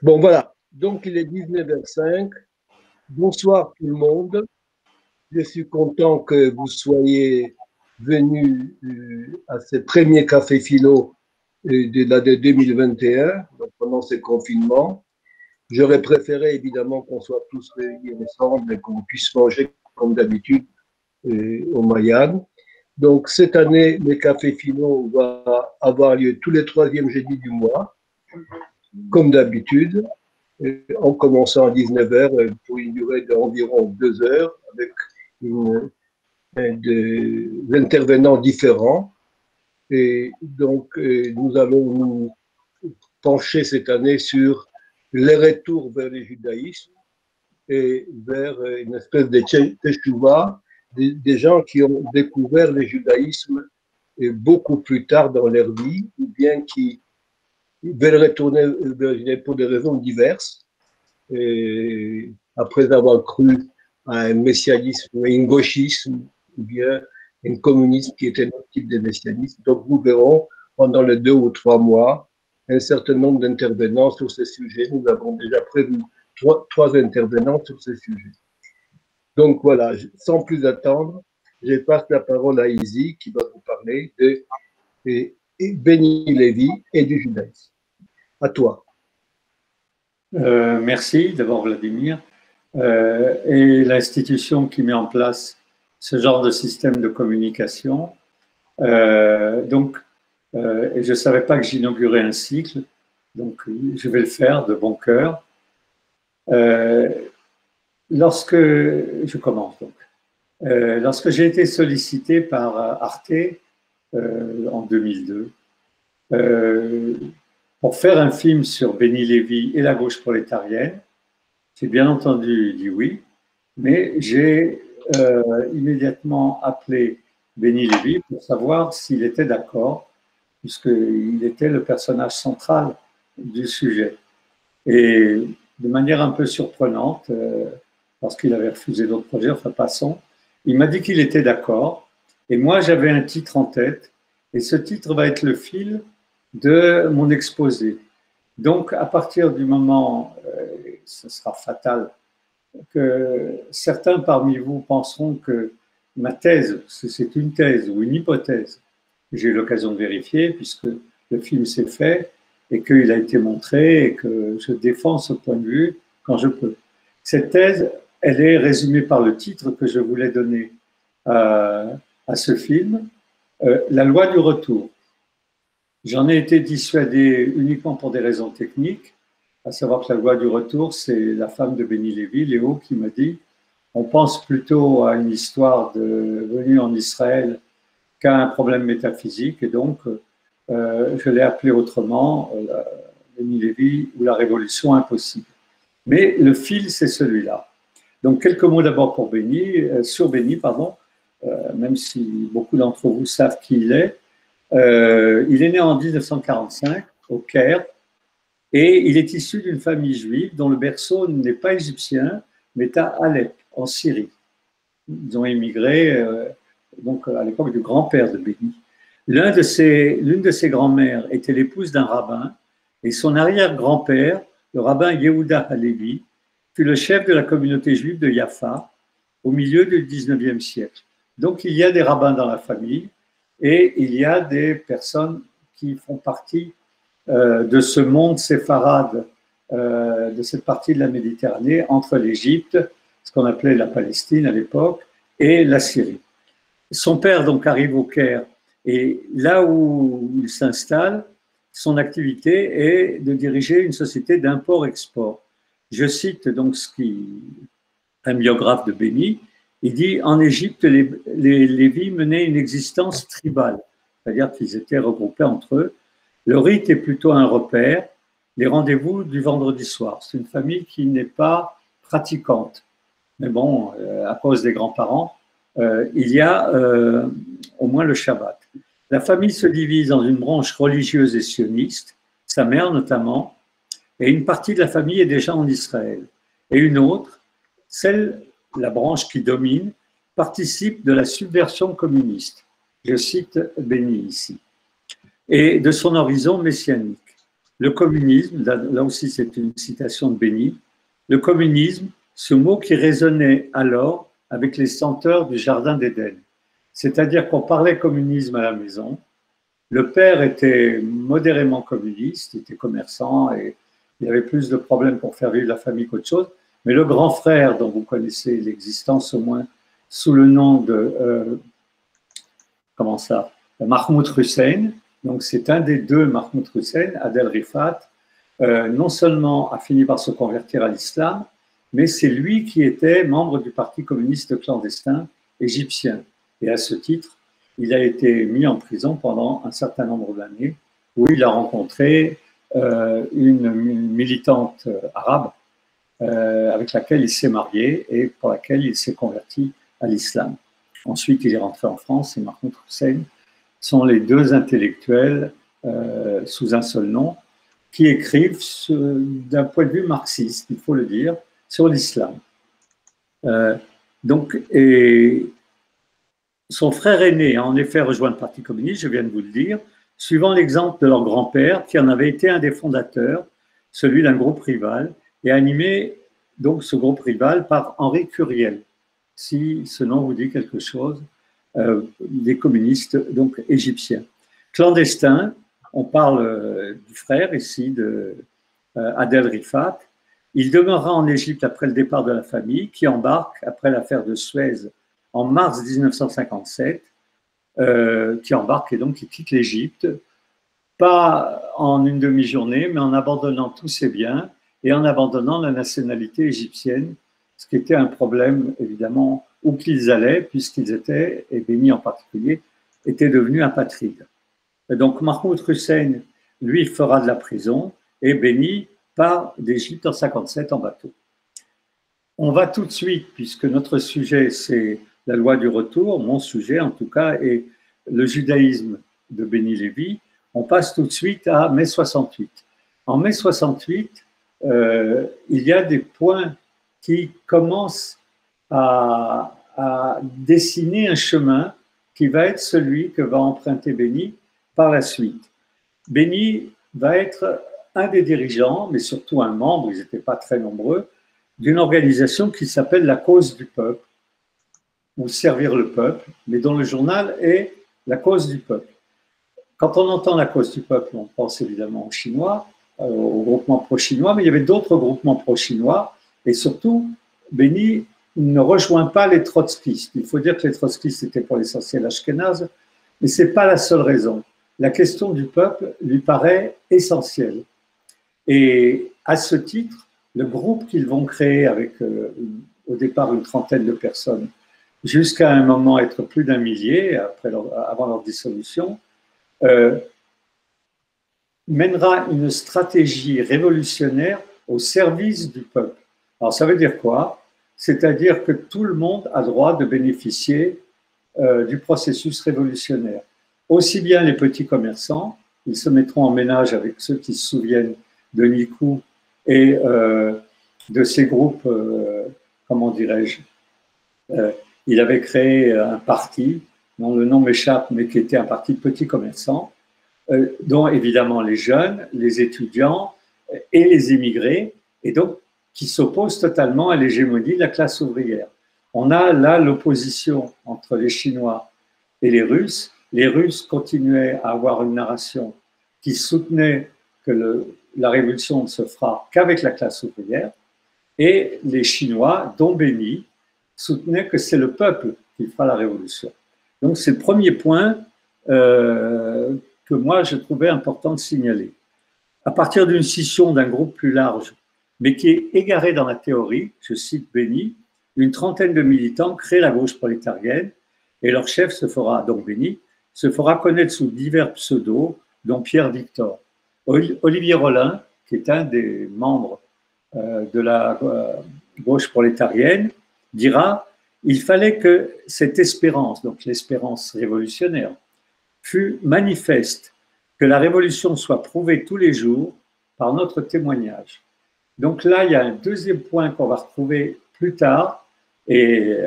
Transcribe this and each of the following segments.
Bon, voilà. Donc, il est 19h05. Bonsoir tout le monde. Je suis content que vous soyez venus à ce premier café philo de l'année 2021, donc pendant ce confinement. J'aurais préféré évidemment qu'on soit tous réunis ensemble et qu'on puisse manger comme d'habitude au Mayan. Donc, cette année, le café philo va avoir lieu tous les troisièmes jeudis du mois, comme d'habitude, en commençant à 19h pour une durée d'environ 2 heures avec des intervenants différents. Et donc, nous allons nous pencher cette année sur les retours vers le judaïsme et vers une espèce de teshuva, des gens qui ont découvert le judaïsme beaucoup plus tard dans leur vie, ou bien qui veulent retourner pour des raisons diverses, et après avoir cru à un messianisme, un gauchisme, ou bien un communisme qui était notre type de messianisme. Donc nous verrons pendant les 2 ou 3 mois un certain nombre d'intervenants sur ce sujet. Nous avons déjà prévu trois intervenants sur ce sujet. Donc voilà, sans plus attendre, je passe la parole à Izzy qui va vous parler de Béni Lévy et du judaïsme. À toi. Merci d'abord Vladimir. Et l'institution qui met en place ce genre de système de communication. Et je ne savais pas que j'inaugurais un cycle, donc je vais le faire de bon cœur. Lorsque je commence donc, lorsque j'ai été sollicité par Arte en 2002 pour faire un film sur Béni Lévy et la gauche prolétarienne, j'ai bien entendu dit oui, mais j'ai immédiatement appelé Béni Lévy pour savoir s'il était d'accord, puisqu'il était le personnage central du sujet. Et de manière un peu surprenante, parce qu'il avait refusé d'autres projets, enfin passons, il m'a dit qu'il était d'accord. Et moi, j'avais un titre en tête, et ce titre va être le fil de mon exposé. Donc, à partir du moment, ce sera fatal, que certains parmi vous penseront que ma thèse, c'est une thèse ou une hypothèse, j'ai eu l'occasion de vérifier puisque le film s'est fait et qu'il a été montré et que je défends ce point de vue quand je peux. Cette thèse, elle est résumée par le titre que je voulais donner à ce film, La loi du retour. J'en ai été dissuadé uniquement pour des raisons techniques, à savoir que la loi du retour, c'est la femme de Béni Lévy, Léo, qui m'a dit on pense plutôt à une histoire de venue en Israël qu'à un problème métaphysique, et donc je l'ai appelé autrement, Béni Lévy ou la révolution impossible. Mais le fil, c'est celui-là. Donc quelques mots d'abord pour Béni, sur Béni, pardon, même si beaucoup d'entre vous savent qui il est. Il est né en 1945 au Caire et il est issu d'une famille juive dont le berceau n'est pas égyptien, mais à Alep, en Syrie. Ils ont émigré donc à l'époque du grand-père de Béni. L'une de ses grands-mères était l'épouse d'un rabbin et son arrière-grand-père, le rabbin Yehuda Halevi, fut le chef de la communauté juive de Jaffa au milieu du 19e siècle. Donc il y a des rabbins dans la famille et il y a des personnes qui font partie de ce monde séfarade, de cette partie de la Méditerranée entre l'Égypte, ce qu'on appelait la Palestine à l'époque, et la Syrie. Son père donc arrive au Caire et là où il s'installe, son activité est de diriger une société d'import-export. Je cite donc un biographe de Béni, il dit « En Égypte, les Lévis menaient une existence tribale, c'est-à-dire qu'ils étaient regroupés entre eux. Le rite est plutôt un repère, les rendez-vous du vendredi soir. C'est une famille qui n'est pas pratiquante. Mais bon, à cause des grands-parents, il y a au moins le Shabbat. La famille se divise dans une branche religieuse et sioniste, sa mère notamment, et une partie de la famille est déjà en Israël. Et une autre, la branche qui domine, participe de la subversion communiste. Je cite Béni ici. Et de son horizon messianique. le communisme, là aussi c'est une citation de Béni, le communisme, ce mot qui résonnait alors avec les senteurs du Jardin d'Éden. C'est-à-dire qu'on parlait communisme à la maison. Le père était modérément communiste, il était commerçant et il avait plus de problèmes pour faire vivre la famille qu'autre chose. Mais le grand frère, dont vous connaissez l'existence au moins sous le nom de, Mahmoud Hussein, donc c'est un des deux Mahmoud Hussein, Adel Rifat, non seulement a fini par se convertir à l'islam, mais c'est lui qui était membre du parti communiste clandestin égyptien. Et à ce titre, il a été mis en prison pendant un certain nombre d'années, où il a rencontré une militante arabe avec laquelle il s'est marié et pour laquelle il s'est converti à l'islam. Ensuite, il est rentré en France et Mahmoud Hussein sont les deux intellectuels sous un seul nom qui écrivent d'un point de vue marxiste, il faut le dire, sur l'islam. Et son frère aîné a en effet rejoint le Parti communiste, je viens de vous le dire, suivant l'exemple de leur grand-père, qui en avait été un des fondateurs, celui d'un groupe rival, et animé donc ce groupe rival par Henri Curiel, si ce nom vous dit quelque chose, des communistes donc égyptiens. Clandestin, on parle du frère ici de Adel Rifat. Il demeurera en Égypte après le départ de la famille, qui embarque après l'affaire de Suez en mars 1957, qui embarque et donc qui quitte l'Égypte, pas en une demi-journée, mais en abandonnant tous ses biens et en abandonnant la nationalité égyptienne, ce qui était un problème évidemment où qu'ils allaient, puisqu'ils étaient, et Béni en particulier, étaient devenus apatrides. Et donc Mahmoud Hussein, lui, fera de la prison et Béni part d'Égypte en 1957 en bateau. On va tout de suite, puisque notre sujet c'est la loi du retour, mon sujet en tout cas, est le judaïsme de Béni Lévy, on passe tout de suite à mai 68. En mai 68, il y a des points qui commencent à dessiner un chemin qui va être celui que va emprunter Béni par la suite. Béni va être un des dirigeants, mais surtout un membre, ils n'étaient pas très nombreux, d'une organisation qui s'appelle la Cause du Peuple, ou Servir le Peuple, mais dont le journal est la Cause du Peuple. Quand on entend la Cause du Peuple, on pense évidemment aux Chinois, au groupement pro-chinois, mais il y avait d'autres groupements pro-chinois, et surtout, Béni ne rejoint pas les trotskistes. Il faut dire que les trotskistes étaient pour l'essentiel ashkénazes, mais ce n'est pas la seule raison. La question du peuple lui paraît essentielle. Et à ce titre, le groupe qu'ils vont créer avec au départ une trentaine de personnes, jusqu'à un moment être plus d'un millier avant leur dissolution, mènera une stratégie révolutionnaire au service du peuple. Alors ça veut dire quoi? C'est-à-dire que tout le monde a droit de bénéficier du processus révolutionnaire. Aussi bien les petits commerçants, ils se mettront en ménage avec ceux qui se souviennent de Nikou et de ces groupes, comment dirais-je, il avait créé un parti dont le nom m'échappe, mais qui était un parti de petits commerçants, dont évidemment les jeunes, les étudiants et les immigrés, et donc qui s'opposent totalement à l'hégémonie de la classe ouvrière. On a là l'opposition entre les Chinois et les Russes. Les Russes continuaient à avoir une narration qui soutenait que la révolution ne se fera qu'avec la classe ouvrière, et les Chinois, dont Béni, soutenaient que c'est le peuple qui fera la révolution. Donc c'est le premier point que moi je trouvais important de signaler. À partir d'une scission d'un groupe plus large, mais qui est égaré dans la théorie, je cite Béni, une trentaine de militants créent la gauche prolétarienne et leur chef donc Béni, se fera connaître sous divers pseudos, dont Pierre Victor. Olivier Rollin, qui est un des membres de la gauche prolétarienne, dira « Il fallait que cette espérance, donc l'espérance révolutionnaire, fût manifeste, que la révolution soit prouvée tous les jours par notre témoignage. » Donc là, il y a un deuxième point qu'on va retrouver plus tard, et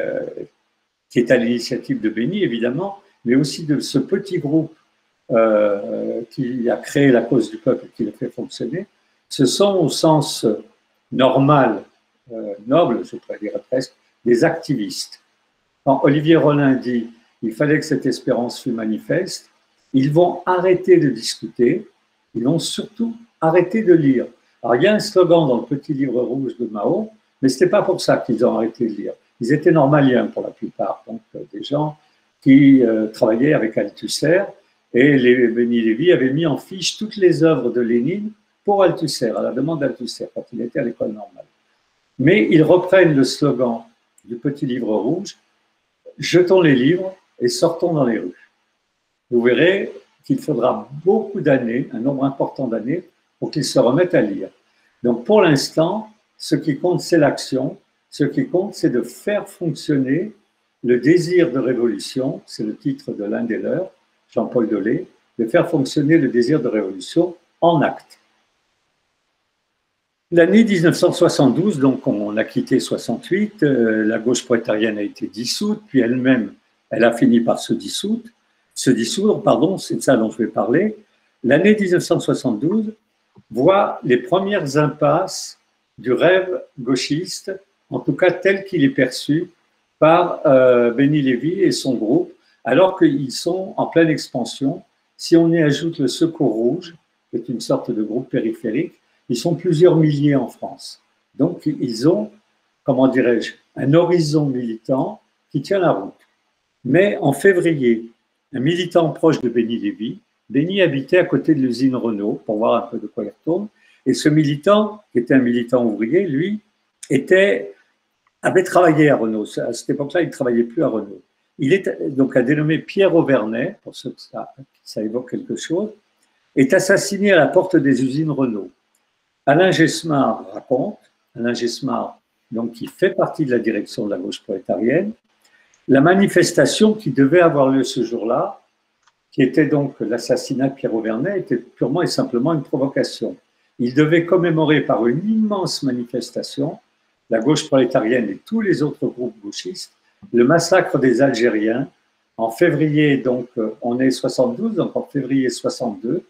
qui est à l'initiative de Béni, évidemment, mais aussi de ce petit groupe qui a créé la cause du peuple et qui l'a fait fonctionner, ce sont au sens normal, noble, je pourrais dire presque, des activistes. Quand Olivier Rollin dit qu'il fallait que cette espérance fût manifeste, ils vont arrêter de discuter, ils vont surtout arrêter de lire. Alors il y a un slogan dans le petit livre rouge de Mao, mais ce n'était pas pour ça qu'ils ont arrêté de lire. Ils étaient normaliens pour la plupart, donc des gens qui travaillaient avec Althusser, et les Béni Lévy avaient mis en fiche toutes les œuvres de Lénine pour Althusser, à la demande d'Althusser, quand il était à l'école normale. Mais ils reprennent le slogan du petit livre rouge, jetons les livres et sortons dans les rues. Vous verrez qu'il faudra beaucoup d'années, un nombre important d'années, pour qu'ils se remettent à lire. Donc pour l'instant, ce qui compte, c'est l'action. Ce qui compte, c'est de faire fonctionner le désir de révolution, c'est le titre de l'un des leurs, Jean-Paul Dolé, de faire fonctionner le désir de révolution en acte. L'année 1972, donc on a quitté 68, la gauche prolétarienne a été dissoute, puis elle-même, elle a fini par se dissoudre, pardon, c'est de ça dont je vais parler. L'année 1972 voit les premières impasses du rêve gauchiste, en tout cas tel qu'il est perçu par Béni Lévy et son groupe, alors qu'ils sont en pleine expansion. Si on y ajoute le Secours Rouge, qui est une sorte de groupe périphérique, ils sont plusieurs milliers en France. Donc, ils ont, comment dirais-je, un horizon militant qui tient la route. Mais en février, un militant proche de Béni Lévy, Béni habitait à côté de l'usine Renault, pour voir un peu de quoi il retourne, et ce militant, qui était un militant ouvrier, lui, avait travaillé à Renault. À cette époque-là, il ne travaillait plus à Renault. Il est donc un dénommé Pierre Auvernais, pour ceux que ça évoque quelque chose, est assassiné à la porte des usines Renault. Alain Gesmar raconte, Alain Gesmar, donc, qui fait partie de la direction de la gauche prolétarienne, la manifestation qui devait avoir lieu ce jour-là, qui était donc l'assassinat de Pierre Auvernais, était purement et simplement une provocation. Il devait commémorer par une immense manifestation, la gauche prolétarienne et tous les autres groupes gauchistes, le massacre des Algériens en février, donc on est 72, donc en février 62,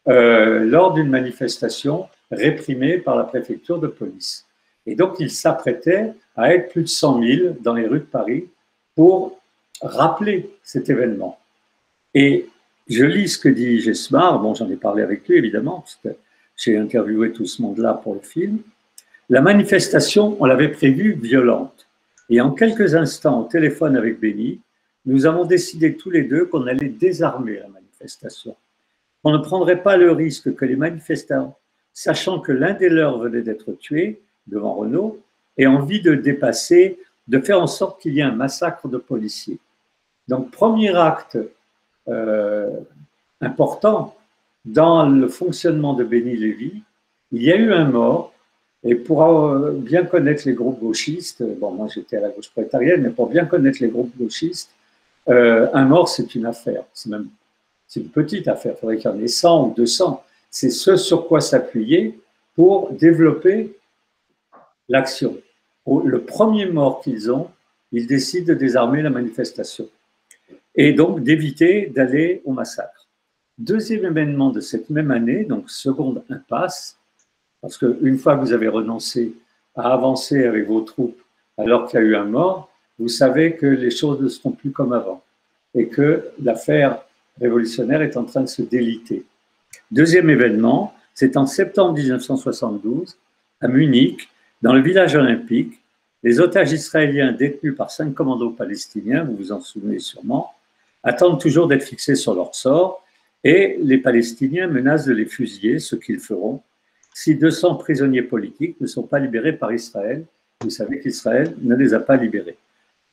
lors d'une manifestation réprimée par la préfecture de police. Et donc il s'apprêtait à être plus de 100 000 dans les rues de Paris pour rappeler cet événement. Et je lis ce que dit Gesmar, bon j'en ai parlé avec lui évidemment, parce que j'ai interviewé tout ce monde-là pour le film. La manifestation, on l'avait prévue violente. Et en quelques instants, au téléphone avec Béni, nous avons décidé tous les deux qu'on allait désarmer la manifestation. On ne prendrait pas le risque que les manifestants, sachant que l'un des leurs venait d'être tué devant Renault, aient envie de dépasser, de faire en sorte qu'il y ait un massacre de policiers. Donc, premier acte important dans le fonctionnement de Béni Lévy, il y a eu un mort. Et pour bien connaître les groupes gauchistes, bon, moi j'étais à la gauche prolétarienne, mais pour bien connaître les groupes gauchistes, un mort c'est une affaire, c'est une petite affaire, il faudrait qu'il y en ait 100 ou 200. C'est ce sur quoi s'appuyer pour développer l'action. Le premier mort qu'ils ont, ils décident de désarmer la manifestation et donc d'éviter d'aller au massacre. Deuxième événement de cette même année, donc seconde impasse, parce qu'une fois que vous avez renoncé à avancer avec vos troupes alors qu'il y a eu un mort, vous savez que les choses ne seront plus comme avant et que l'affaire révolutionnaire est en train de se déliter. Deuxième événement, c'est en septembre 1972, à Munich, dans le village olympique, les otages israéliens détenus par 5 commandos palestiniens, vous vous en souvenez sûrement, attendent toujours d'être fixés sur leur sort et les Palestiniens menacent de les fusiller, ce qu'ils feront si 200 prisonniers politiques ne sont pas libérés par Israël. Vous savez qu'Israël ne les a pas libérés.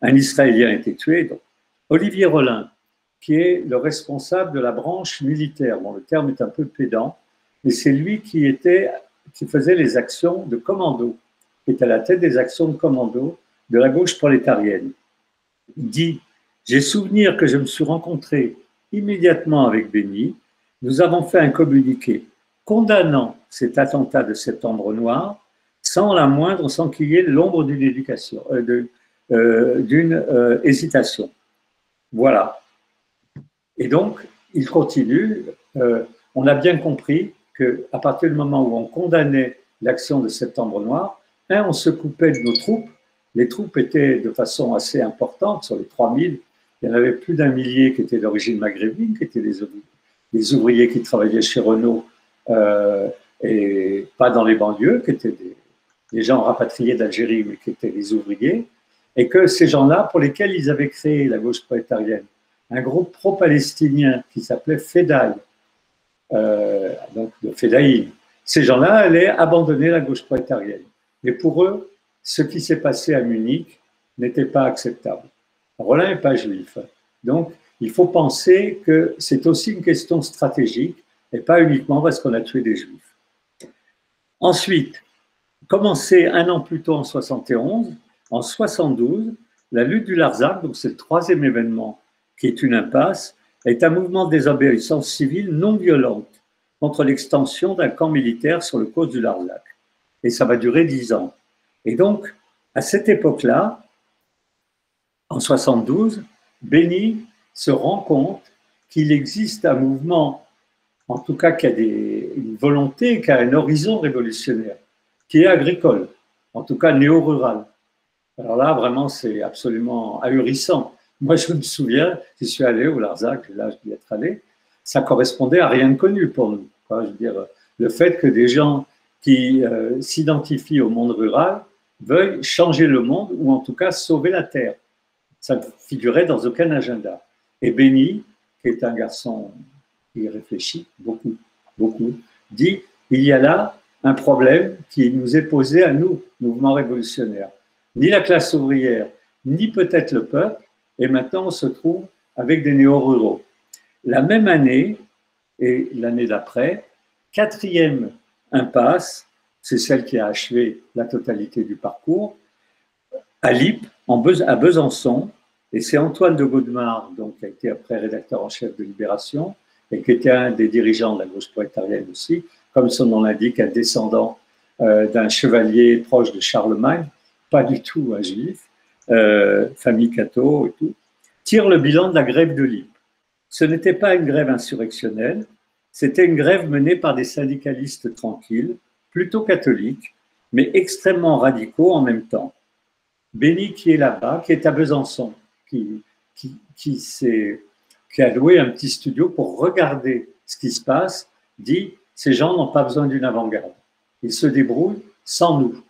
Un Israélien a été tué. Donc, Olivier Rollin, qui est le responsable de la branche militaire, bon, le terme est un peu pédant, mais c'est lui qui faisait les actions de commando, qui est à la tête des actions de commando de la gauche prolétarienne. Il dit « J'ai souvenir que je me suis rencontré immédiatement avec Béni. Nous avons fait un communiqué condamnant cet attentat de Septembre Noir sans qu'il y ait l'ombre d'une hésitation. Voilà. Et donc, il continue. On a bien compris qu'à partir du moment où on condamnait l'action de Septembre Noir, on se coupait de nos troupes. Les troupes étaient de façon assez importante, sur les 3000, il y en avait plus d'un millier qui étaient d'origine maghrébine, qui étaient des ouvriers qui travaillaient chez Renault et pas dans les banlieues, qui étaient des gens rapatriés d'Algérie, mais qui étaient des ouvriers, et que ces gens-là, pour lesquels ils avaient créé la gauche prolétarienne, un groupe pro-palestinien qui s'appelait FEDAI, donc de Fedaïm, ces gens-là allaient abandonner la gauche prolétarienne. Et pour eux, ce qui s'est passé à Munich n'était pas acceptable. Rollin n'est pas juif. Donc, il faut penser que c'est aussi une question stratégique et pas uniquement parce qu'on a tué des juifs. Ensuite, commencé un an plus tôt en 71, en 72, la lutte du Larzac, donc c'est le troisième événement qui est une impasse, est un mouvement de désobéissance civile non violente contre l'extension d'un camp militaire sur le côte du Larzac. Et ça va durer 10 ans. Et donc, à cette époque-là, en 72, Béni se rend compte qu'il existe un mouvement, en tout cas qui a une volonté, qui a un horizon révolutionnaire, qui est agricole, en tout cas néo-rural. Alors là, vraiment, c'est absolument ahurissant. Moi, je me souviens, je suis allé au Larzac, j'ai l'âge d'y être allé, ça correspondait à rien de connu pour nous. Je veux dire, le fait que des gens qui s'identifient au monde rural veuillent changer le monde ou en tout cas sauver la terre. Ça ne figurait dans aucun agenda. Et Béni, qui est un garçon qui réfléchit beaucoup, dit il y a là un problème qui nous est posé à nous, mouvement révolutionnaire. Ni la classe ouvrière, ni peut-être le peuple, et maintenant on se trouve avec des néo-ruraux. La même année, et l'année d'après, quatrième impasse, c'est celle qui a achevé la totalité du parcours, à Lippe, à Besançon, et c'est Antoine de Godemar, donc, qui a été après rédacteur en chef de Libération, et qui était un des dirigeants de la gauche prolétarienne aussi, comme son nom l'indique, un descendant d'un chevalier proche de Charlemagne, pas du tout un juif, famille catho et tout, tire le bilan de la grève de Lippe. Ce n'était pas une grève insurrectionnelle, c'était une grève menée par des syndicalistes tranquilles, plutôt catholiques, mais extrêmement radicaux en même temps. Béni, qui est là-bas, qui est à Besançon, qui a loué un petit studio pour regarder ce qui se passe, dit « ces gens n'ont pas besoin d'une avant-garde. Ils se débrouillent sans nous. »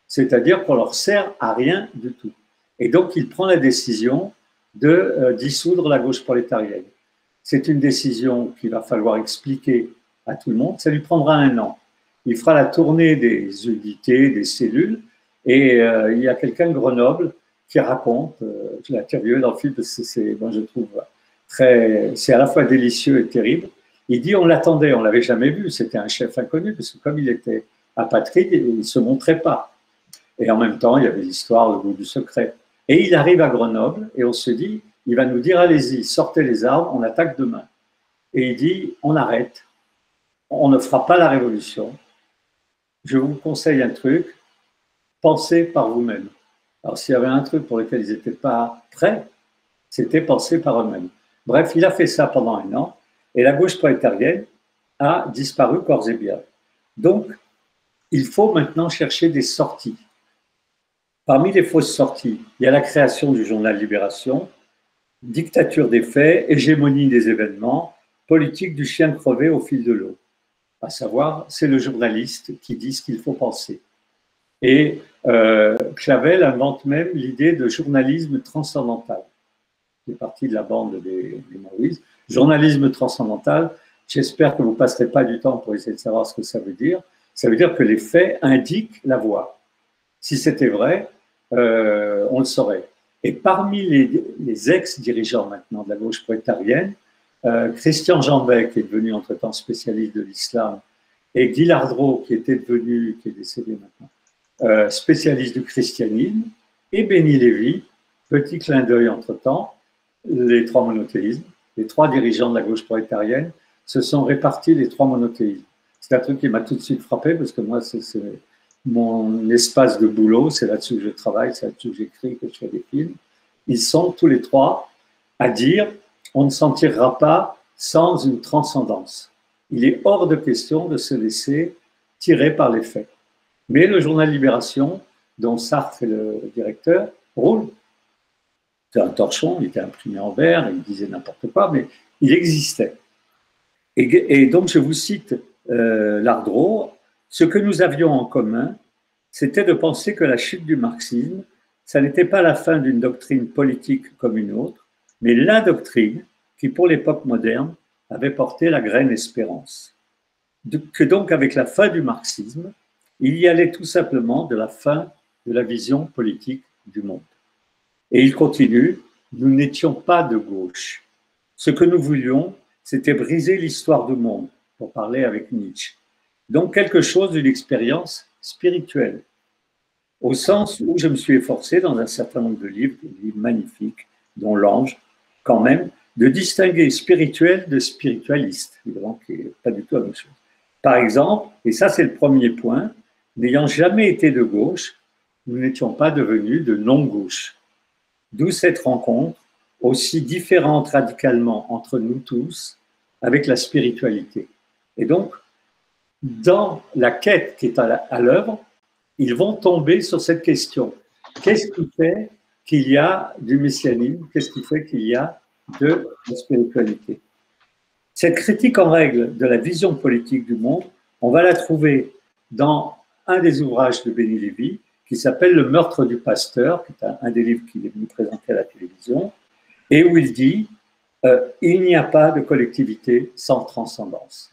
C'est-à-dire qu'on leur sert à rien du tout. Et donc, il prend la décision de dissoudre la gauche prolétarienne. C'est une décision qu'il va falloir expliquer à tout le monde. Ça lui prendra 1 an. Il fera la tournée des unités, des cellules, et il y a quelqu'un de Grenoble qui raconte, je l'ai interviewé dans le film parce que moi je trouve c'est à la fois délicieux et terrible. Il dit on l'attendait, on l'avait jamais vu, c'était un chef inconnu parce que comme il était apatride, il ne se montrait pas. Et en même temps, il y avait l'histoire, le goût du secret. Et il arrive à Grenoble et on se dit, il va nous dire allez-y, sortez les armes, on attaque demain. Et il dit on arrête, on ne fera pas la révolution. Je vous conseille un truc, pensez par vous-même. Alors, s'il y avait un truc pour lequel ils n'étaient pas prêts, c'était penser par eux-mêmes. Bref, il a fait ça pendant 1 an, et la gauche prolétarienne a disparu corps et biens. Donc, il faut maintenant chercher des sorties. Parmi les fausses sorties, il y a la création du journal Libération, dictature des faits, hégémonie des événements, politique du chien crevé au fil de l'eau. À savoir, c'est le journaliste qui dit ce qu'il faut penser. Et Clavel invente même l'idée de journalisme transcendantal. C'est parti de la bande des Maoïs. Journalisme transcendantal, j'espère que vous ne passerez pas du temps pour essayer de savoir ce que ça veut dire. Ça veut dire que les faits indiquent la voie. Si c'était vrai, on le saurait. Et parmi les ex-dirigeants maintenant de la gauche prolétarienne, Christian Jambet, qui est devenu entre-temps spécialiste de l'islam, et Guy Lardreau, qui est décédé maintenant, spécialiste du christianisme, et Béni Lévy, petit clin d'œil entre-temps, les 3 monothéismes, les 3 dirigeants de la gauche prolétarienne se sont répartis les 3 monothéismes. C'est un truc qui m'a tout de suite frappé, parce que moi, c'est mon espace de boulot, c'est là-dessus que je travaille, c'est là-dessus que j'écris, que je fais des films. Ils sont tous les 3 à dire on ne s'en tirera pas sans une transcendance. Il est hors de question de se laisser tirer par les faits. Mais le journal Libération, dont Sartre est le directeur, roule. C'est un torchon, il était imprimé en verre, il disait n'importe quoi, mais il existait. Et donc, je vous cite Lardreau, ce que nous avions en commun, c'était de penser que la chute du marxisme, ça n'était pas la fin d'une doctrine politique comme une autre, mais la doctrine qui, pour l'époque moderne, avait porté la graine espérance. Que donc, avec la fin du marxisme, il y allait tout simplement de la fin de la vision politique du monde. Et il continue, nous n'étions pas de gauche. Ce que nous voulions, c'était briser l'histoire du monde, pour parler avec Nietzsche. Donc, quelque chose d'une expérience spirituelle, au sens où je me suis efforcé, dans un certain nombre de livres magnifiques, dont L'Ange, quand même, de distinguer spirituel de spiritualiste, évidemment, qui n'est pas du tout la même chose. Par exemple, et ça c'est le premier point, n'ayant jamais été de gauche, nous n'étions pas devenus de non-gauche. D'où cette rencontre, aussi différente radicalement entre nous tous, avec la spiritualité. Et donc, dans la quête qui est à l'œuvre, ils vont tomber sur cette question. Qu'est-ce qui fait qu'il y a du messianisme? Qu'est-ce qui fait qu'il y a de la spiritualité? Cette critique en règle de la vision politique du monde, on va la trouver dans un des ouvrages de Béni Lévy, qui s'appelle Le meurtre du pasteur, qui est un des livres qu'il est venu présenter à la télévision, et où il dit il n'y a pas de collectivité sans transcendance.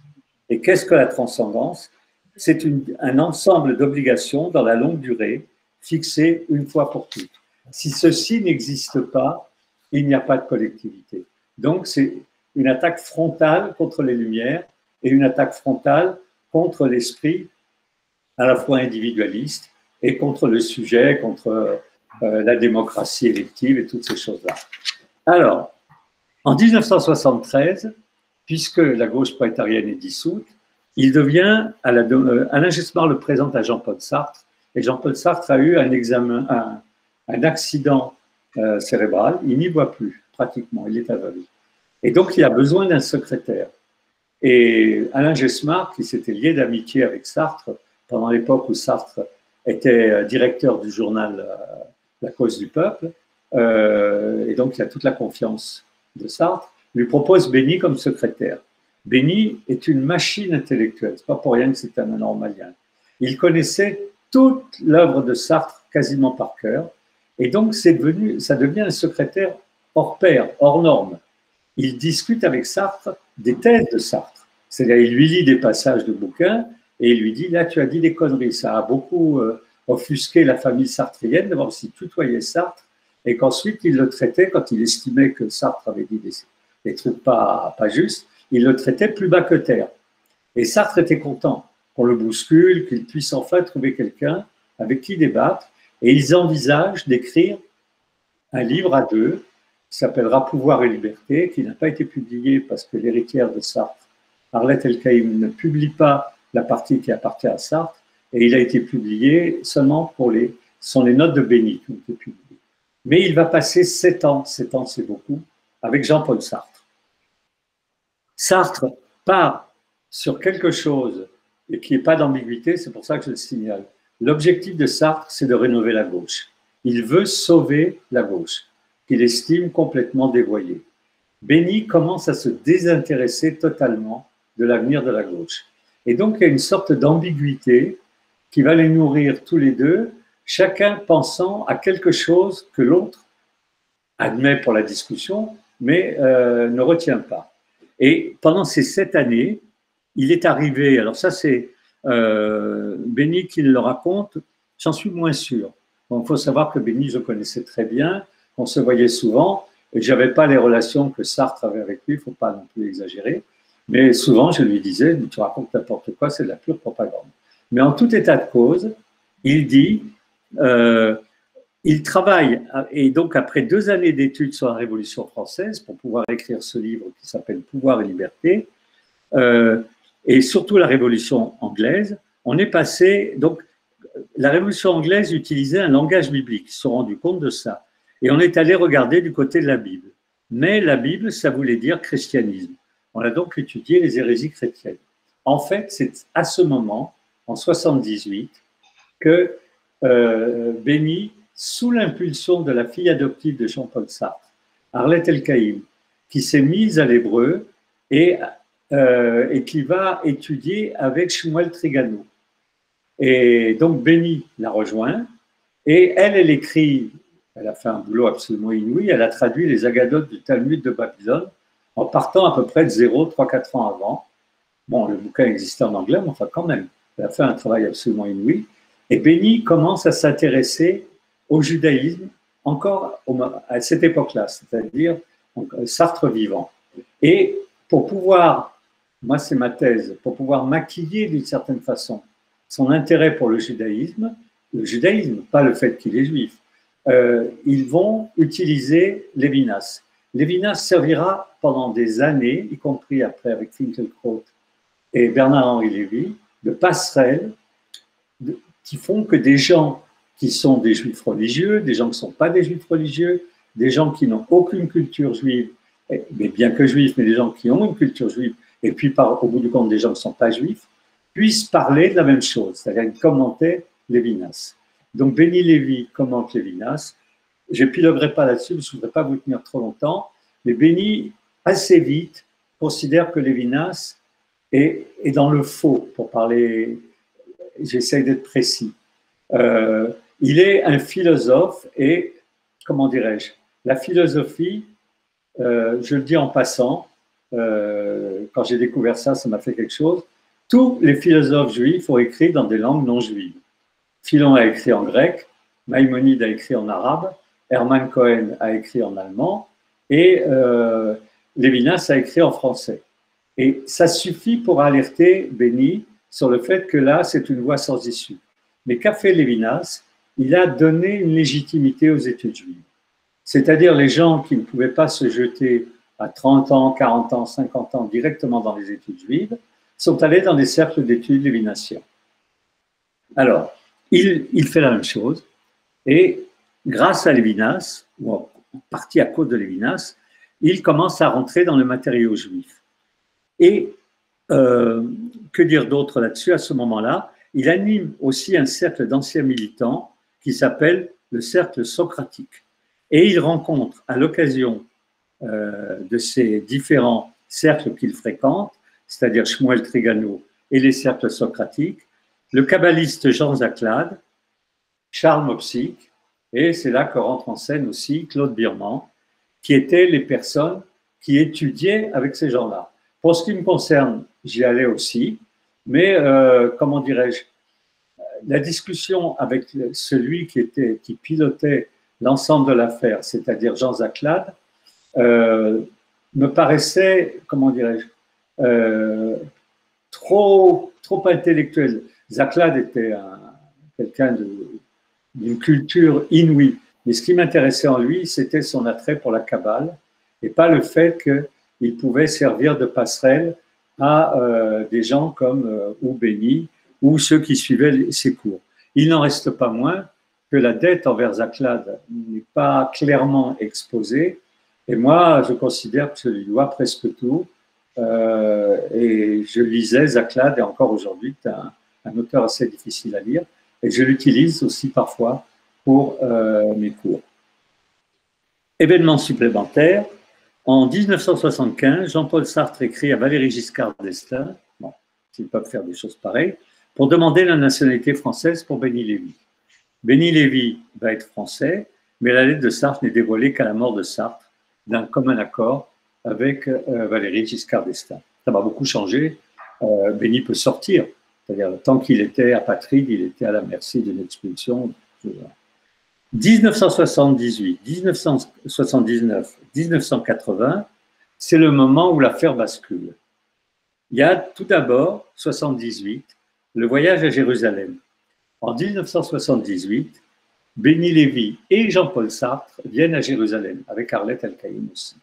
Et qu'est-ce que la transcendance? C'est un ensemble d'obligations dans la longue durée, fixées une fois pour toutes. Si ceci n'existe pas, il n'y a pas de collectivité. Donc, c'est une attaque frontale contre les Lumières et une attaque frontale contre l'esprit à la fois individualiste et contre le sujet, contre la démocratie élective et toutes ces choses-là. Alors, en 1973, puisque la gauche prolétarienne est dissoute, il devient, Alain Gessmar le présente à Jean-Paul Sartre, et Jean-Paul Sartre a eu un accident cérébral, il n'y voit plus pratiquement, il est aveugle. Et donc il a besoin d'un secrétaire. Et Alain Gessmar, qui s'était lié d'amitié avec Sartre, pendant l'époque où Sartre était directeur du journal La Cause du Peuple, et donc il a toute la confiance de Sartre, lui propose Béni comme secrétaire. Béni est une machine intellectuelle, c'est pas pour rien que c'est un normalien. Il connaissait toute l'œuvre de Sartre quasiment par cœur, et donc ça devient un secrétaire hors pair, hors norme. Il discute avec Sartre des thèses de Sartre, c'est-à-dire il lui lit des passages de bouquins et il lui dit là tu as dit des conneries, ça a beaucoup offusqué la famille sartrienne d'avoir aussi tutoyé Sartre et qu'ensuite il le traitait quand il estimait que Sartre avait dit des trucs pas justes. Il le traitait plus bas que terre. Et Sartre était content qu'on le bouscule, qu'il puisse enfin trouver quelqu'un avec qui débattre. Et ils envisagent d'écrire un livre à deux qui s'appellera Pouvoir et Liberté, qui n'a pas été publié parce que l'héritière de Sartre, Arlette Elkaïm, ne publie pas la partie qui appartient à Sartre. Et il a été publié seulement sont les notes de Béni qui ont été publiées. Mais il va passer 7 ans c'est beaucoup, avec Jean-Paul Sartre. Sartre part sur quelque chose et qui n'est pas d'ambiguïté, c'est pour ça que je le signale. L'objectif de Sartre, c'est de rénover la gauche. Il veut sauver la gauche, qu'il estime complètement dévoyée. Béni commence à se désintéresser totalement de l'avenir de la gauche. Et donc, il y a une sorte d'ambiguïté qui va les nourrir tous les deux, chacun pensant à quelque chose que l'autre admet pour la discussion, mais ne retient pas. Et pendant ces 7 années, il est arrivé, alors ça c'est Béni qui le raconte, j'en suis moins sûr. Donc il faut savoir que Béni, je connaissais très bien, on se voyait souvent, et je n'avais pas les relations que Sartre avait avec lui, il ne faut pas non plus exagérer, mais souvent je lui disais, tu racontes n'importe quoi, c'est de la pure propagande. Mais en tout état de cause, il dit, il travaille, et donc après 2 années d'études sur la Révolution française, pour pouvoir écrire ce livre qui s'appelle Pouvoir et Liberté, et surtout la Révolution anglaise, on est passé, donc la Révolution anglaise utilisait un langage biblique, ils se sont rendus compte de ça, et on est allé regarder du côté de la Bible. Mais la Bible, ça voulait dire christianisme. On a donc étudié les hérésies chrétiennes. En fait, c'est à ce moment, en 78, que Béni, sous l'impulsion de la fille adoptive de Jean-Paul Sartre, Arlette Elkaïm, qui s'est mise à l'hébreu et qui va étudier avec Shmuel Trigano. Et donc Béni la rejoint et elle écrit, elle a fait un boulot absolument inouï, elle a traduit les Agadotes du Talmud de Babylone en partant à peu près de 0, 3-4 ans avant. Bon, le bouquin existait en anglais, mais enfin quand même, elle a fait un travail absolument inouï. Et Béni commence à s'intéresser au judaïsme encore à cette époque-là, c'est-à-dire Sartre vivant. Et pour pouvoir, moi c'est ma thèse, pour pouvoir maquiller d'une certaine façon son intérêt pour le judaïsme, pas le fait qu'il est juif, ils vont utiliser Lévinas. Lévinas servira pendant des années, y compris après avec Finkielkraut et Bernard-Henri Lévy, de passerelle qui font que des gens qui sont des juifs religieux, des gens qui ne sont pas des juifs religieux, des gens qui n'ont aucune culture juive, mais bien que juifs, mais des gens qui ont une culture juive, et puis au bout du compte des gens qui ne sont pas juifs, puissent parler de la même chose, c'est-à-dire commenter Lévinas. Donc Béni Lévy commente Lévinas. Je n'épiloguerai pas là-dessus, parce que je ne voudrais pas vous tenir trop longtemps, mais Béni, assez vite, considère que Lévinas est dans le faux, pour parler, j'essaie d'être précis. Il est un philosophe et, comment dirais-je, la philosophie, je le dis en passant, quand j'ai découvert ça, ça m'a fait quelque chose. Tous les philosophes juifs ont écrit dans des langues non juives. Philon a écrit en grec, Maïmonide a écrit en arabe, Hermann Cohen a écrit en allemand et Lévinas a écrit en français. Et ça suffit pour alerter Béni sur le fait que là, c'est une voie sans issue. Mais qu'a fait Lévinas? Il a donné une légitimité aux études juives. C'est-à-dire les gens qui ne pouvaient pas se jeter à 30 ans, 40 ans, 50 ans directement dans les études juives sont allés dans des cercles d'études lévinassiens. Alors, il fait la même chose et grâce à Lévinas, ou en partie à cause de Lévinas, il commence à rentrer dans le matériau juif. Et que dire d'autre là-dessus? À ce moment-là, il anime aussi un cercle d'anciens militants qui s'appelle le cercle socratique. Et il rencontre, à l'occasion de ces différents cercles qu'il fréquente, c'est-à-dire Shmuel Trigano et les cercles socratiques, le kabbaliste Jean Zaklad, Charles Mopsik, et c'est là que rentre en scène aussi Claude Birman, qui étaient les personnes qui étudiaient avec ces gens-là. Pour ce qui me concerne, j'y allais aussi, mais comment dirais-je, la discussion avec celui qui pilotait l'ensemble de l'affaire, c'est-à-dire Jean Zaklad, me paraissait, comment dirais-je, trop intellectuel. Zaklad était quelqu'un d'une culture inouïe, mais ce qui m'intéressait en lui, c'était son attrait pour la Kabbale et pas le fait qu'il pouvait servir de passerelle à des gens comme Béni ou ceux qui suivaient ses cours. Il n'en reste pas moins que la dette envers Zaklad n'est pas clairement exposée, et moi, je considère que je lui dois presque tout. Et je lisais Zaklad, et encore aujourd'hui, c'est un auteur assez difficile à lire, et je l'utilise aussi parfois pour mes cours. Événement supplémentaire, en 1975, Jean-Paul Sartre écrit à Valéry Giscard d'Estaing, bon, s'ils peuvent faire des choses pareilles, pour demander la nationalité française pour Béni Lévy. Béni Lévy va être français, mais la lettre de Sartre n'est dévoilée qu'à la mort de Sartre, d'un commun accord avec Valéry Giscard d'Estaing. Ça va beaucoup changer. Béni peut sortir, c'est-à-dire tant qu'il était apatride, il était à la merci d'une expulsion. 1978, 1979, 1980, c'est le moment où l'affaire bascule. Il y a tout d'abord, 78, le voyage à Jérusalem. En 1978, Béni Lévy et Jean-Paul Sartre viennent à Jérusalem, avec Arlette Elkaïm aussi.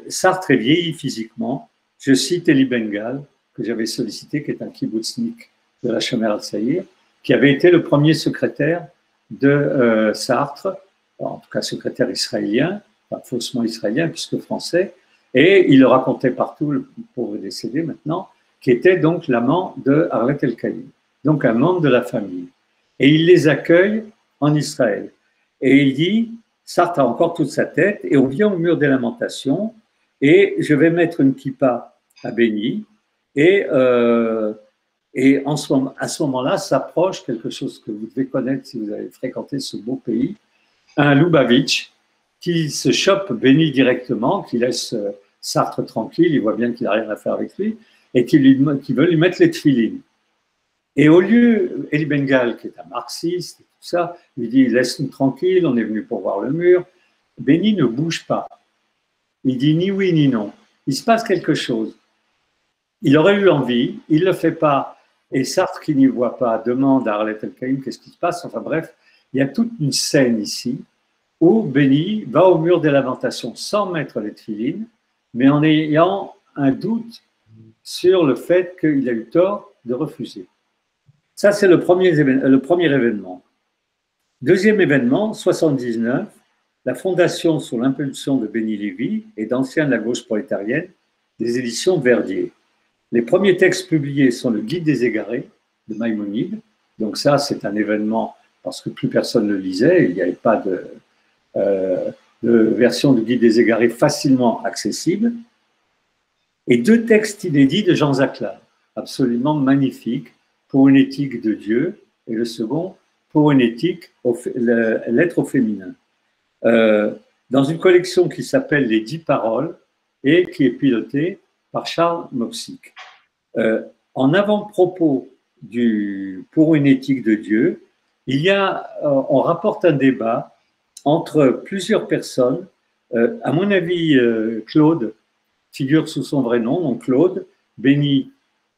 Sartre est vieilli physiquement. Je cite Elie Bengal, que j'avais sollicité, qui est un kibbutznik de la Shomer al-Saïr, qui avait été le premier secrétaire de Sartre, en tout cas secrétaire israélien, enfin faussement israélien puisque français, Et il le racontait partout, le pauvre décédé maintenant, qui était donc l'amant de Arlet El-Kaïm, donc un membre de la famille. Et il les accueille en Israël. Et il dit, Sartre a encore toute sa tête, et on vient au mur des lamentations, et je vais mettre une kippa à Béni, et à ce moment-là s'approche quelque chose que vous devez connaître si vous avez fréquenté ce beau pays, un Lubavitch qui se chope Béni directement, qui laisse Sartre tranquille, il voit bien qu'il n'a rien à faire avec lui, et qui veut lui mettre les tefilines. Et au lieu, Elie Bengal, qui est un marxiste, et tout ça, lui dit, laisse-nous tranquille, on est venu pour voir le mur. Béni ne bouge pas. Il dit ni oui ni non. Il se passe quelque chose. Il aurait eu envie, il ne le fait pas. Et Sartre, qui n'y voit pas, demande à Arlet El-Kaïm qu'est-ce qui se passe. Enfin bref, il y a toute une scène ici où Béni va au mur des lamentations sans mettre les tefilines, mais en ayant un doute sur le fait qu'il a eu tort de refuser. Ça, c'est le premier événement. Deuxième événement, 79, la fondation sous l'impulsion de Béni Lévy et d'anciens de la gauche prolétarienne des éditions Verdier. Les premiers textes publiés sont le Guide des égarés de Maïmonide. Donc ça, c'est un événement parce que plus personne ne le lisait, il n'y avait pas de version du Guide des égarés facilement accessible. Et deux textes inédits de Jean Zaclade, absolument magnifiques, pour une éthique de Dieu, et le second, pour une éthique, l'être au féminin. Dans une collection qui s'appelle Les 10 paroles et qui est pilotée par Charles Mopsic. En avant-propos pour une éthique de Dieu, on rapporte un débat entre plusieurs personnes. À mon avis, Claude figure sous son vrai nom, donc Claude, Béni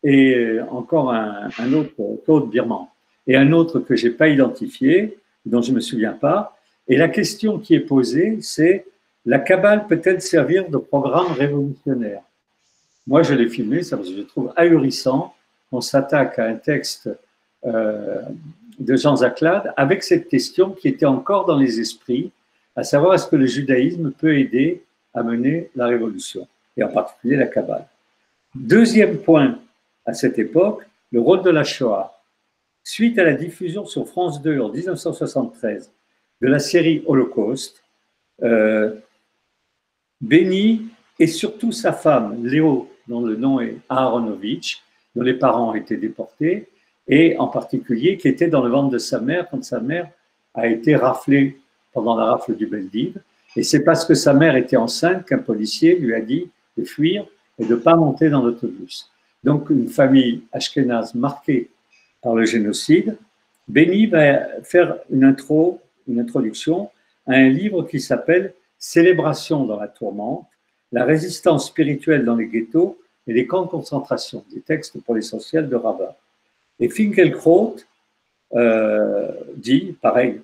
et encore un autre, Claude Birman, et un autre que je n'ai pas identifié, dont je ne me souviens pas. Et la question qui est posée, c'est la Kabbale peut-elle servir de programme révolutionnaire? Moi, je l'ai filmé, ça, parce que je trouve ahurissant. On s'attaque à un texte de Jean Zaclade avec cette question qui était encore dans les esprits, à savoir est-ce que le judaïsme peut aider à mener la révolution, et en particulier la Kabbale. Deuxième point à cette époque, le rôle de la Shoah. Suite à la diffusion sur France 2 en 1973 de la série Holocauste, Béni et surtout sa femme, Léo, dont le nom est Aharonovitch, dont les parents ont été déportés, et en particulier qui était dans le ventre de sa mère quand sa mère a été raflée pendant la rafle du Veldiv. Et c'est parce que sa mère était enceinte qu'un policier lui a dit de fuir et de ne pas monter dans l'autobus. Donc une famille ashkénaze marquée par le génocide. Béni va faire une introduction à un livre qui s'appelle Célébration dans la tourmente, la résistance spirituelle dans les ghettos et les camps de concentration, des textes pour l'essentiel de Rabat. Et Finkielkraut dit, pareil,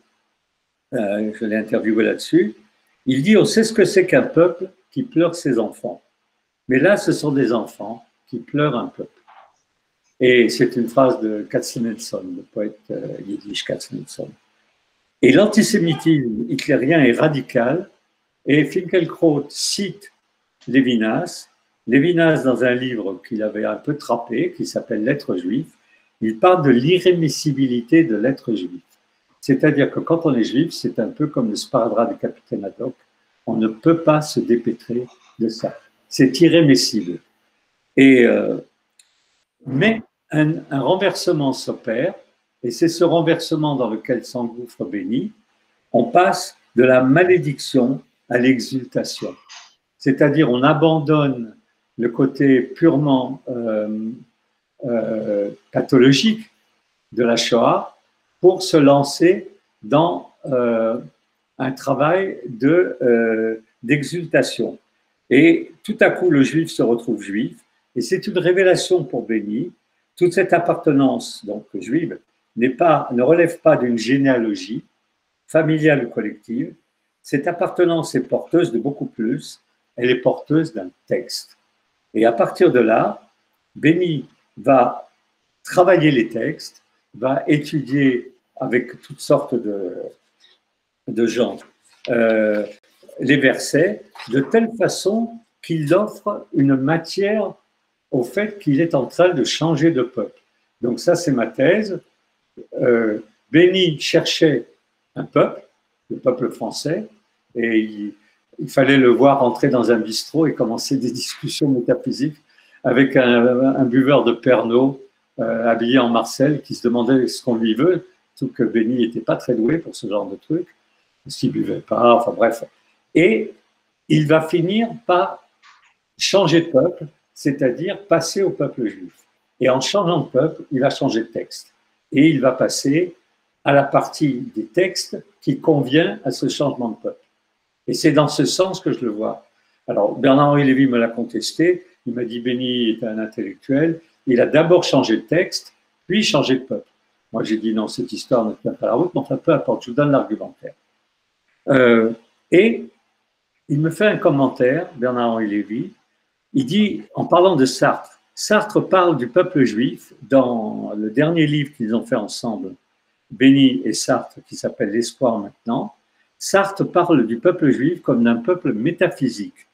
je l'ai interviewé là-dessus, il dit on sait ce que c'est qu'un peuple qui pleure ses enfants. Mais là, ce sont des enfants qui pleurent un peuple. Et c'est une phrase de Katznelson, le poète yiddish Katznelson. Et l'antisémitisme hitlérien est radical, et Finkielkraut cite Lévinas. Lévinas, dans un livre qu'il avait un peu trappé, qui s'appelle L'être juif, il parle de l'irrémissibilité de l'être juif. C'est-à-dire que quand on est juif, c'est un peu comme le sparadrap du capitaine Haddock, on ne peut pas se dépêtrer de ça. C'est irrémissible. Mais un renversement s'opère, et c'est ce renversement dans lequel s'engouffre Béni. On passe de la malédiction à l'exultation. C'est-à-dire on abandonne le côté purement pathologique de la Shoah pour se lancer dans un travail d'exultation. Et tout à coup, le juif se retrouve juif, et c'est une révélation pour Béni. Toute cette appartenance donc juive ne relève pas d'une généalogie familiale ou collective. Cette appartenance est porteuse de beaucoup plus. Elle est porteuse d'un texte. Et à partir de là, Béni va travailler les textes, va étudier avec toutes sortes de gens les versets, de telle façon qu'il offre une matière au fait qu'il est en train de changer de peuple. Donc ça, c'est ma thèse. Béni cherchait un peuple, le peuple français, et il fallait le voir entrer dans un bistrot et commencer des discussions métaphysiques avec un buveur de Pernod habillé en Marcel qui se demandait ce qu'on lui veut, tout que Béni n'était pas très doué pour ce genre de truc, parce qu'il ne buvait pas, enfin bref. Et il va finir par changer de peuple, c'est-à-dire passer au peuple juif. Et en changeant de peuple, il va changer de texte. Et il va passer à la partie des textes qui convient à ce changement de peuple. Et c'est dans ce sens que je le vois. Alors, Bernard-Henri Lévy me l'a contesté. Il m'a dit, Béni est un intellectuel. Il a d'abord changé de texte, puis changé de peuple. Moi, j'ai dit, non, cette histoire ne tient pas la route, mais enfin, peu importe, je vous donne l'argumentaire. Et il me fait un commentaire, Bernard-Henri Lévy. Il dit, en parlant de Sartre, Sartre parle du peuple juif dans le dernier livre qu'ils ont fait ensemble, Béni et Sartre, qui s'appelle L'Espoir maintenant. Sartre parle du peuple juif comme d'un peuple métaphysique.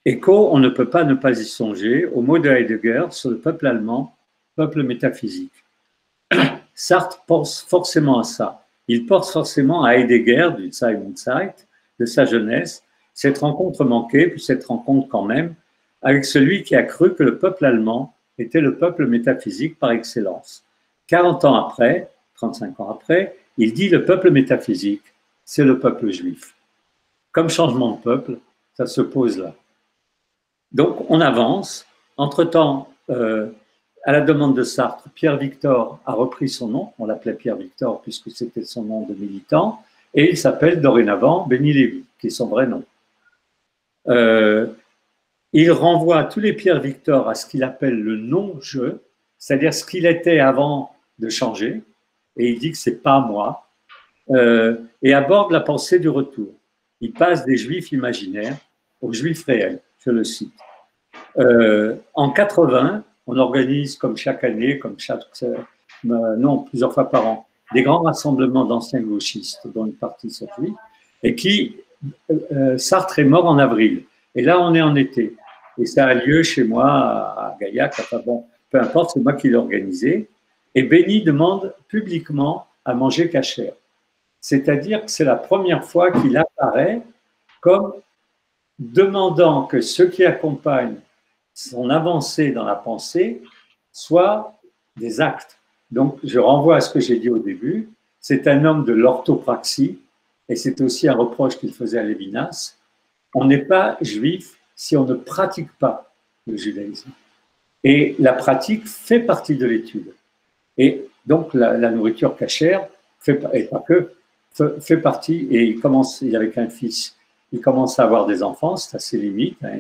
Écho, on ne peut pas ne pas y songer, au mot de Heidegger sur le peuple allemand, peuple métaphysique. Sartre pense forcément à ça. Il pense forcément à Heidegger, du Zeit und Zeit, de sa jeunesse, cette rencontre manquée, puis cette rencontre quand même, avec celui qui a cru que le peuple allemand était le peuple métaphysique par excellence. 40 ans après, 35 ans après, il dit le peuple métaphysique, c'est le peuple juif. Comme changement de peuple, ça se pose là. Donc on avance. Entre-temps, à la demande de Sartre, Pierre-Victor a repris son nom, on l'appelait Pierre-Victor puisque c'était son nom de militant, et il s'appelle dorénavant Béni Lévy, qui est son vrai nom. Il renvoie tous les Pierre-Victor à ce qu'il appelle le non-je, c'est-à-dire ce qu'il était avant de changer, et il dit que c'est pas moi, et aborde la pensée du retour. Il passe des juifs imaginaires aux juifs réels, je le cite. En 80, on organise comme chaque année, plusieurs fois par an, des grands rassemblements d'anciens gauchistes, dont une partie sont juifs, et qui, Sartre est mort en avril. Et là, on est en été. Et ça a lieu chez moi à Gaillac. Enfin bon, peu importe, c'est moi qui l'ai organisé. Et Béni demande publiquement à manger cachère. C'est-à-dire que c'est la première fois qu'il apparaît comme demandant que ceux qui accompagnent son avancée dans la pensée soient des actes. Donc, je renvoie à ce que j'ai dit au début. C'est un homme de l'orthopraxie, et c'est aussi un reproche qu'il faisait à Lévinas. On n'est pas juif si on ne pratique pas le judaïsme. Et la pratique fait partie de l'étude. Et donc, la nourriture cachère, et pas que, fait partie, et il est avec un fils, il commence à avoir des enfants, c'est à ses limites, hein,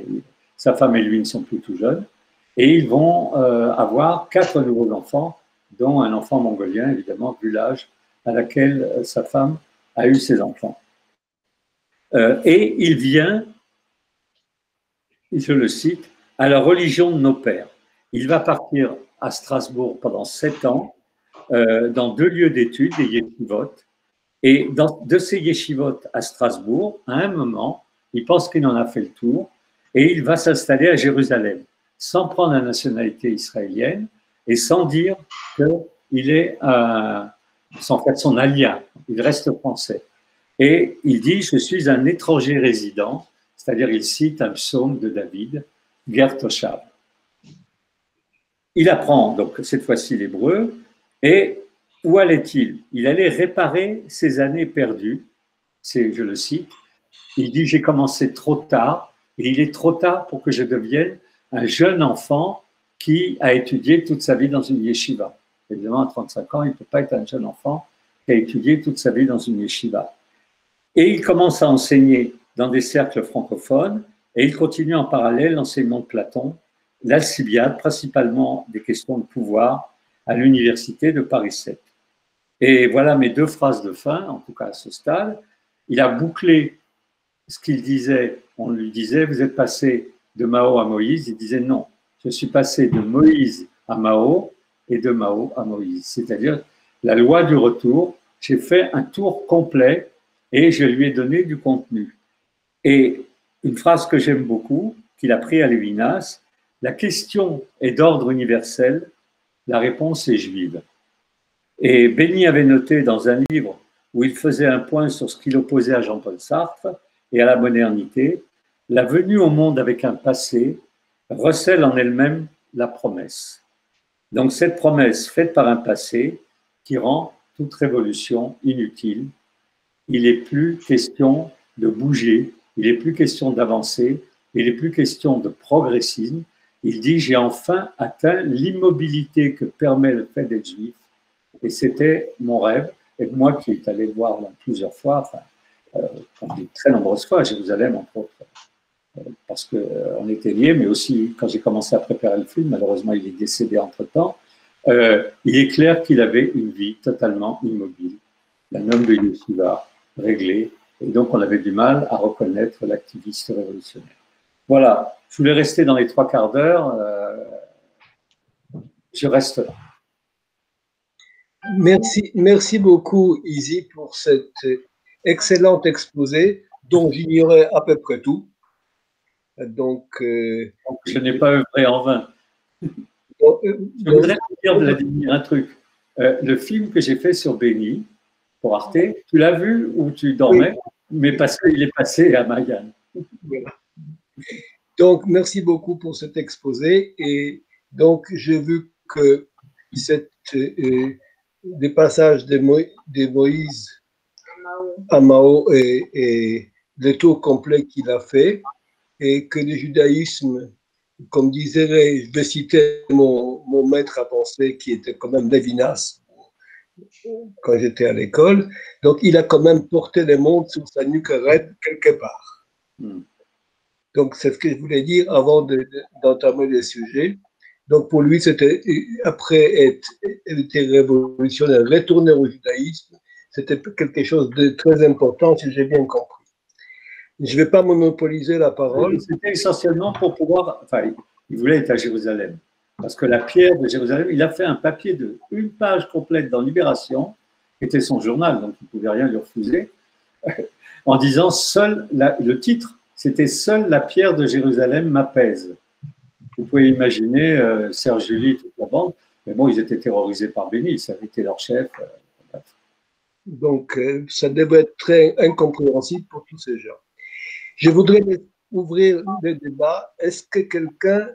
sa femme et lui ne sont plus tout jeunes, et ils vont avoir 4 nouveaux enfants, dont un enfant mongolien, évidemment, vu l'âge à laquelle sa femme a eu ses enfants. Et il vient, je le cite, à la religion de nos pères. Il va partir à Strasbourg pendant 7 ans, dans 2 lieux d'études, des yeshivot. Et de ces yeshivot à Strasbourg, à un moment, il pense qu'il en a fait le tour et il va s'installer à Jérusalem, sans prendre la nationalité israélienne et sans dire qu'il est, sans faire son alien, il reste français. Et il dit, je suis un étranger résident, c'est-à-dire il cite un psaume de David, Ger Toshav. Il apprend donc cette fois-ci l'hébreu, et où allait-il? Il allait réparer ses années perdues, je le cite, il dit, j'ai commencé trop tard, et il est trop tard pour que je devienne un jeune enfant qui a étudié toute sa vie dans une yeshiva. Évidemment, à 35 ans, il ne peut pas être un jeune enfant qui a étudié toute sa vie dans une yeshiva. Et il commence à enseigner dans des cercles francophones, et il continue en parallèle l'enseignement de Platon, l'Alcibiade, principalement des questions de pouvoir, à l'université de Paris 7. Et voilà mes 2 phrases de fin, en tout cas à ce stade. Il a bouclé ce qu'il disait. On lui disait, vous êtes passé de Mao à Moïse. Il disait, non, je suis passé de Moïse à Mao et de Mao à Moïse. C'est-à-dire la loi du retour. J'ai fait un tour complet et je lui ai donné du contenu. Et une phrase que j'aime beaucoup, qu'il a pris à Lévinas. La question est d'ordre universel, la réponse est juive. Et Béni avait noté dans un livre où il faisait un point sur ce qu'il opposait à Jean-Paul Sartre et à la modernité, la venue au monde avec un passé recèle en elle-même la promesse. Donc cette promesse faite par un passé qui rend toute révolution inutile. Il n'est plus question de bouger, il n'est plus question d'avancer, il n'est plus question de progressisme. Il dit « J'ai enfin atteint l'immobilité que permet le fait d'être juif ». Et c'était mon rêve. Et moi qui est allé le voir plusieurs fois, très nombreuses fois à Jérusalem, entre autres, parce qu'on était liés, mais aussi quand j'ai commencé à préparer le film, malheureusement il est décédé entre-temps, il est clair qu'il avait une vie totalement immobile, d'un homme de yeshiva, réglé, et donc on avait du mal à reconnaître l'activiste révolutionnaire. Voilà, je voulais rester dans les 3/4 d'heure, je reste là. Merci beaucoup, Izzy, pour cet excellent exposé dont j'ignorais à peu près tout. Donc, je n'ai pas œuvré en vain. Je voudrais te dire, Vladimir, un truc. Le film que j'ai fait sur Béni, pour Arte, tu l'as vu ou tu dormais? Oui. Mais parce qu'il est passé à Mayan. Voilà. Donc, merci beaucoup pour cet exposé. Et donc, j'ai vu que des passages de Moïse à Mao et le tour complet qu'il a fait, et que le judaïsme, comme disait, je vais citer mon maître à penser, qui était quand même Lévinas, quand j'étais à l'école, donc il a quand même porté le monde sur sa nuque raide quelque part. Donc c'est ce que je voulais dire avant d'entamer le sujet. Donc pour lui, c'était, après être révolutionnaire, retourner au judaïsme, c'était quelque chose de très important, si j'ai bien compris. Je ne vais pas monopoliser la parole. C'était essentiellement pour pouvoir, enfin, il voulait être à Jérusalem, parce que la pierre de Jérusalem, il a fait un papier de 1 page complète dans Libération, qui était son journal, donc il ne pouvait rien lui refuser, en disant le titre, c'était « Seule la pierre de Jérusalem m'apaise ». Vous pouvez imaginer Serge Julie, toute la bande, mais bon, ils étaient terrorisés par Béni, ça avait été leur chef. Donc, ça devait être très incompréhensible pour tous ces gens. Je voudrais ouvrir le débat. Est-ce que quelqu'un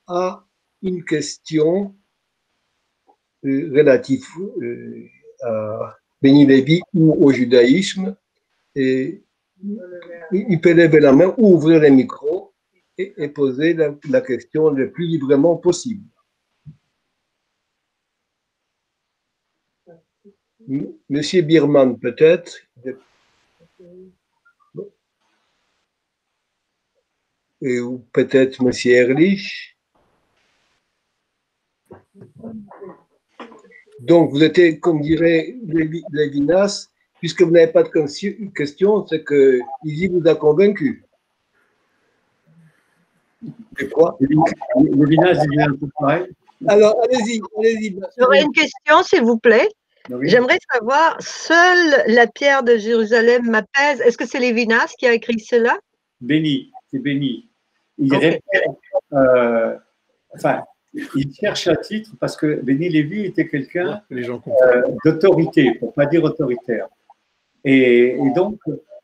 a une question relative à Béni Lévi ou au judaïsme? Et il peut lever la main ou ouvrir le micro et poser la question le plus librement possible. Monsieur Birman, peut-être. Ou peut-être Monsieur Ehrlich. Donc, vous êtes, comme dirait Lévinas, puisque vous n'avez pas de question, c'est que Izzy vous a convaincu. C'est quoi Lévinas dit un peu pareil. Alors, allez-y, allez-y. J'aurais une question, s'il vous plaît. Oui. J'aimerais savoir, seule la pierre de Jérusalem m'apaise. Est-ce que c'est Lévinas qui a écrit cela? Béni, c'est Béni. Il il cherche un titre parce que Béni Lévi était quelqu'un d'autorité, pour ne pas dire autoritaire. Et donc,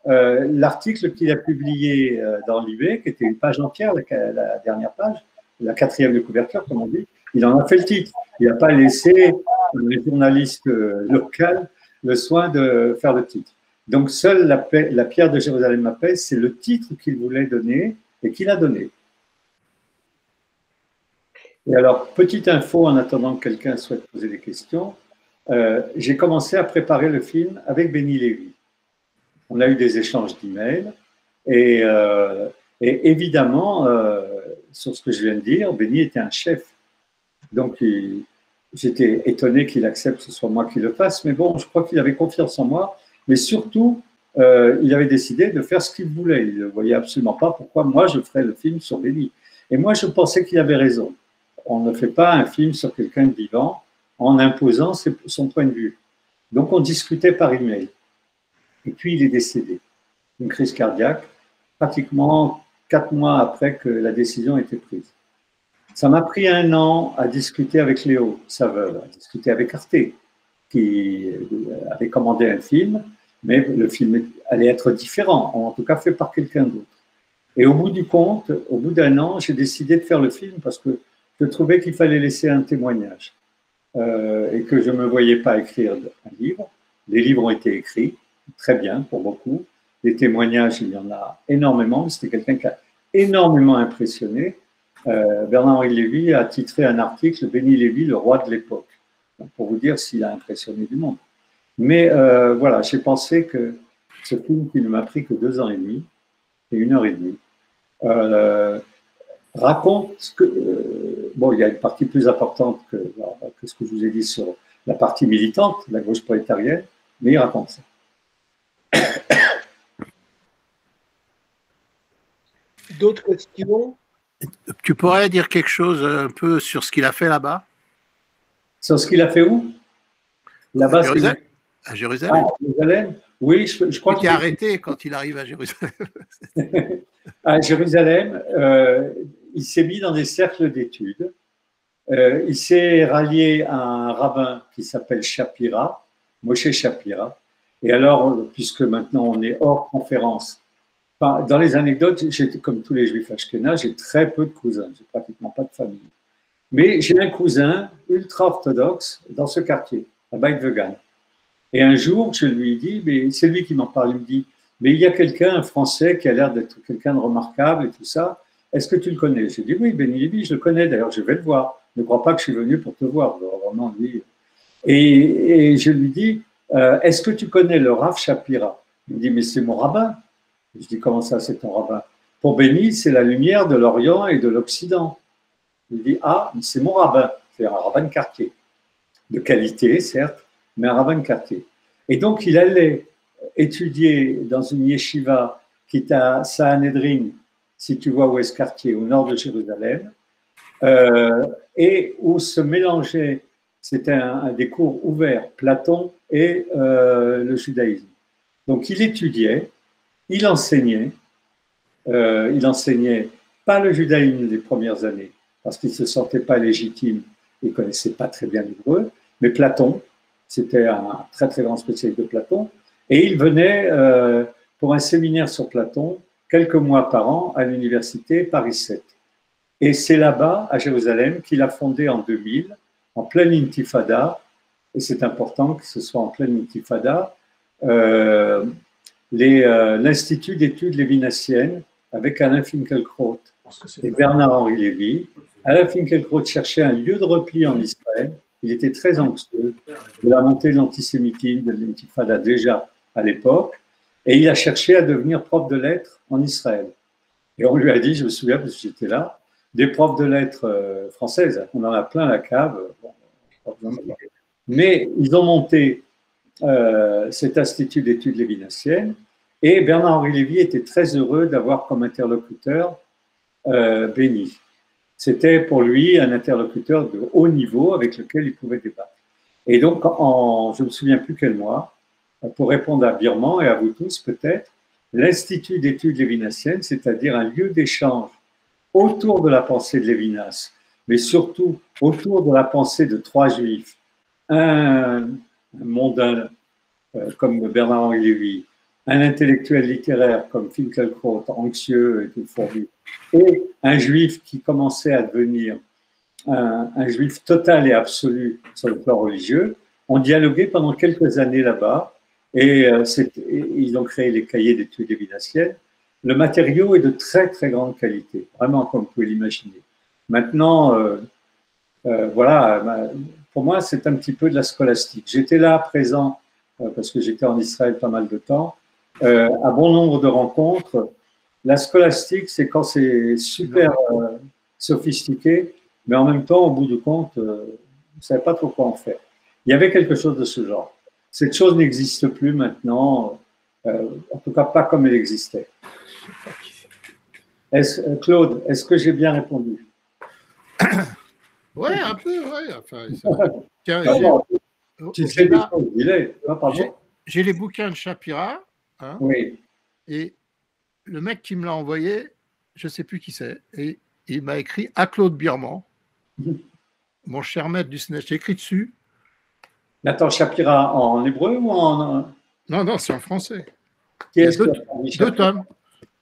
l'article qu'il a publié dans l'IB, qui était une page entière, la dernière page, la 4e de couverture, comme on dit, il en a fait le titre. Il n'a pas laissé les journalistes locaux le soin de faire le titre. Donc, seule la pierre de Jérusalem m'apaise, c'est le titre qu'il voulait donner et qu'il a donné. Et alors, petite info en attendant que quelqu'un souhaite poser des questions, j'ai commencé à préparer le film avec Béni Lévi. On a eu des échanges d'emails et évidemment, sur ce que je viens de dire, Béni était un chef. Donc, j'étais étonné qu'il accepte que ce soit moi qui le fasse, mais bon, je crois qu'il avait confiance en moi, mais surtout, il avait décidé de faire ce qu'il voulait. Il ne voyait absolument pas pourquoi moi je ferais le film sur Béni. Et moi, je pensais qu'il avait raison. On ne fait pas un film sur quelqu'un de vivant en imposant son point de vue. Donc, on discutait par email. Et puis, il est décédé. Une crise cardiaque, pratiquement 4 mois après que la décision ait été prise. Ça m'a pris 1 an à discuter avec Léo, sa veuve, à discuter avec Arte, qui avait commandé un film, mais le film allait être différent, en tout cas fait par quelqu'un d'autre. Et au bout du compte, au bout d'1 an, j'ai décidé de faire le film parce que je trouvais qu'il fallait laisser un témoignage et que je ne me voyais pas écrire un livre. Les livres ont été écrits, très bien pour beaucoup. Les témoignages, il y en a énormément. C'était quelqu'un qui a énormément impressionné. Bernard-Henri Lévy a titré un article « Béni Lévy, le roi de l'époque », pour vous dire s'il a impressionné du monde. Mais voilà, j'ai pensé que ce film qui ne m'a pris que 2 ans et demi et 1 heure et demie raconte ce que… bon, il y a une partie plus importante que ce que je vous ai dit sur la partie militante, la gauche prolétarienne, mais il raconte ça. D'autres questions? Tu pourrais dire quelque chose un peu sur ce qu'il a fait là-bas? Sur ce qu'il a fait où? Là-bas, à Jérusalem. Ah, Jérusalem. Oui, je crois qu'il est arrêté quand il arrive à Jérusalem. À Jérusalem, il s'est mis dans des cercles d'études. Il s'est rallié à un rabbin qui s'appelle Shapira, Moshe Shapira. Et alors, puisque maintenant on est hors conférence, dans les anecdotes, j'étais comme tous les juifs ashkénazes, j'ai très peu de cousins, j'ai pratiquement pas de famille. Mais j'ai un cousin ultra orthodoxe dans ce quartier, à Beit Vegan. Et un jour, je lui dis, mais c'est lui qui m'en parle, il me dit, mais il y a quelqu'un, un Français, qui a l'air d'être quelqu'un de remarquable et tout ça. Est-ce que tu le connais? J'ai dit, oui, Béni Lévy, je le connais, d'ailleurs, je vais le voir. Ne crois pas que je suis venu pour te voir, vraiment, lui. Et je lui dis, est-ce que tu connais le Rav Shapira? Il me dit, mais c'est mon rabbin. Je dis, comment ça, c'est ton rabbin? Pour Béni, c'est la lumière de l'Orient et de l'Occident. Il dit, ah, c'est mon rabbin. C'est un rabbin de quartier. De qualité, certes, mais un rabbin de quartier. Et donc, il allait étudier dans une yeshiva qui est à Sahanedrin, si tu vois où est ce quartier, au nord de Jérusalem, et où se mélangeaient, c'était un des cours ouverts, Platon et le judaïsme. Donc, il étudiait, il enseignait pas le judaïsme des premières années, parce qu'il ne se sentait pas légitime, il ne connaissait pas très bien l'hébreu, mais Platon, c'était un très très grand spécialiste de Platon, et il venait pour un séminaire sur Platon quelques mois par an à l'université Paris 7. Et c'est là-bas, à Jérusalem, qu'il a fondé en 2000, en pleine intifada, et c'est important que ce soit en pleine intifada, l'Institut d'études lévinassiennes avec Alain Finkielkraut et Bernard-Henri Lévy. Alain Finkielkraut cherchait un lieu de repli en Israël. Il était très anxieux de la montée de l'antisémitisme, de l'intifada déjà à l'époque, et il a cherché à devenir prof de lettres en Israël. Et on lui a dit, je me souviens parce que j'étais là, des profs de lettres françaises, on en a plein la cave, mais ils ont monté cet institut d'études lévinassiennes, et Bernard-Henri Lévy était très heureux d'avoir comme interlocuteur Béni. C'était pour lui un interlocuteur de haut niveau avec lequel il pouvait débattre. Et donc, je ne me souviens plus quel mois, pour répondre à Birman et à vous tous peut-être, l'Institut d'études lévinassiennes, c'est-à-dire un lieu d'échange autour de la pensée de Lévinas, mais surtout autour de la pensée de 3 juifs, un mondain comme Bernard-Henri Lévy, un intellectuel littéraire comme Finkielkraut, anxieux et tout fourbu, et un juif qui commençait à devenir un juif total et absolu sur le plan religieux, ont dialogué pendant quelques années là-bas, et ils ont créé les cahiers d'études lévinassiennes. Le matériau est de très très grande qualité, vraiment comme vous pouvez l'imaginer. Maintenant, voilà, pour moi c'est un petit peu de la scolastique. J'étais là présent, parce que j'étais en Israël pas mal de temps, à bon nombre de rencontres. La scolastique, c'est quand c'est super sophistiqué, mais en même temps, au bout du compte, on ne savait pas trop quoi en faire. Il y avait quelque chose de ce genre. Cette chose n'existe plus maintenant, en tout cas pas comme elle existait. Claude, est-ce que j'ai bien répondu? Oui, un peu, oui. Enfin, j'ai les bouquins de Shapira. Hein, oui. Et le mec qui me l'a envoyé, je ne sais plus qui c'est, et il m'a écrit à Claude Birman, mon cher maître du SNES. J'ai écrit dessus. Nathan Shapira en hébreu ou en. Non, non, c'est en français. Qui Il y a est-ce deux tomes.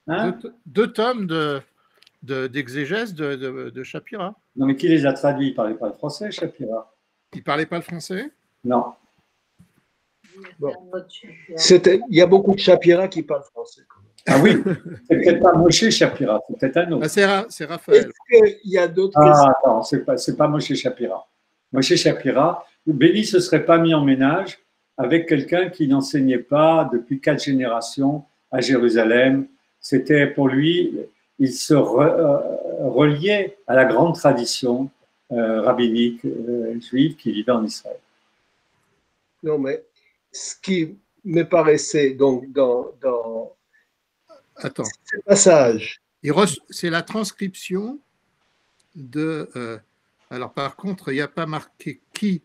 Hein? Deux tomes d'exégèse de Shapira. Non, mais qui les a traduits? Il ne parlait pas le français, Shapira. Il ne parlait pas le français? Non. Bon. Il y a beaucoup de Shapira qui parlent français. Ah oui, c'est peut-être pas Moshe Shapira, c'est peut-être un autre. Ah, c'est Raphaël. Est-ce qu'il y a d'autres questions? Attends, c'est pas Moshe Shapira. Moshe Shapira, Béni ne se serait pas mis en ménage avec quelqu'un qui n'enseignait pas depuis 4 générations à Jérusalem. C'était pour lui, il se reliait à la grande tradition rabbinique juive qui vivait en Israël. Non, mais ce qui me paraissait donc dans ce passage. C'est la transcription de. Alors, par contre, il n'y a pas marqué qui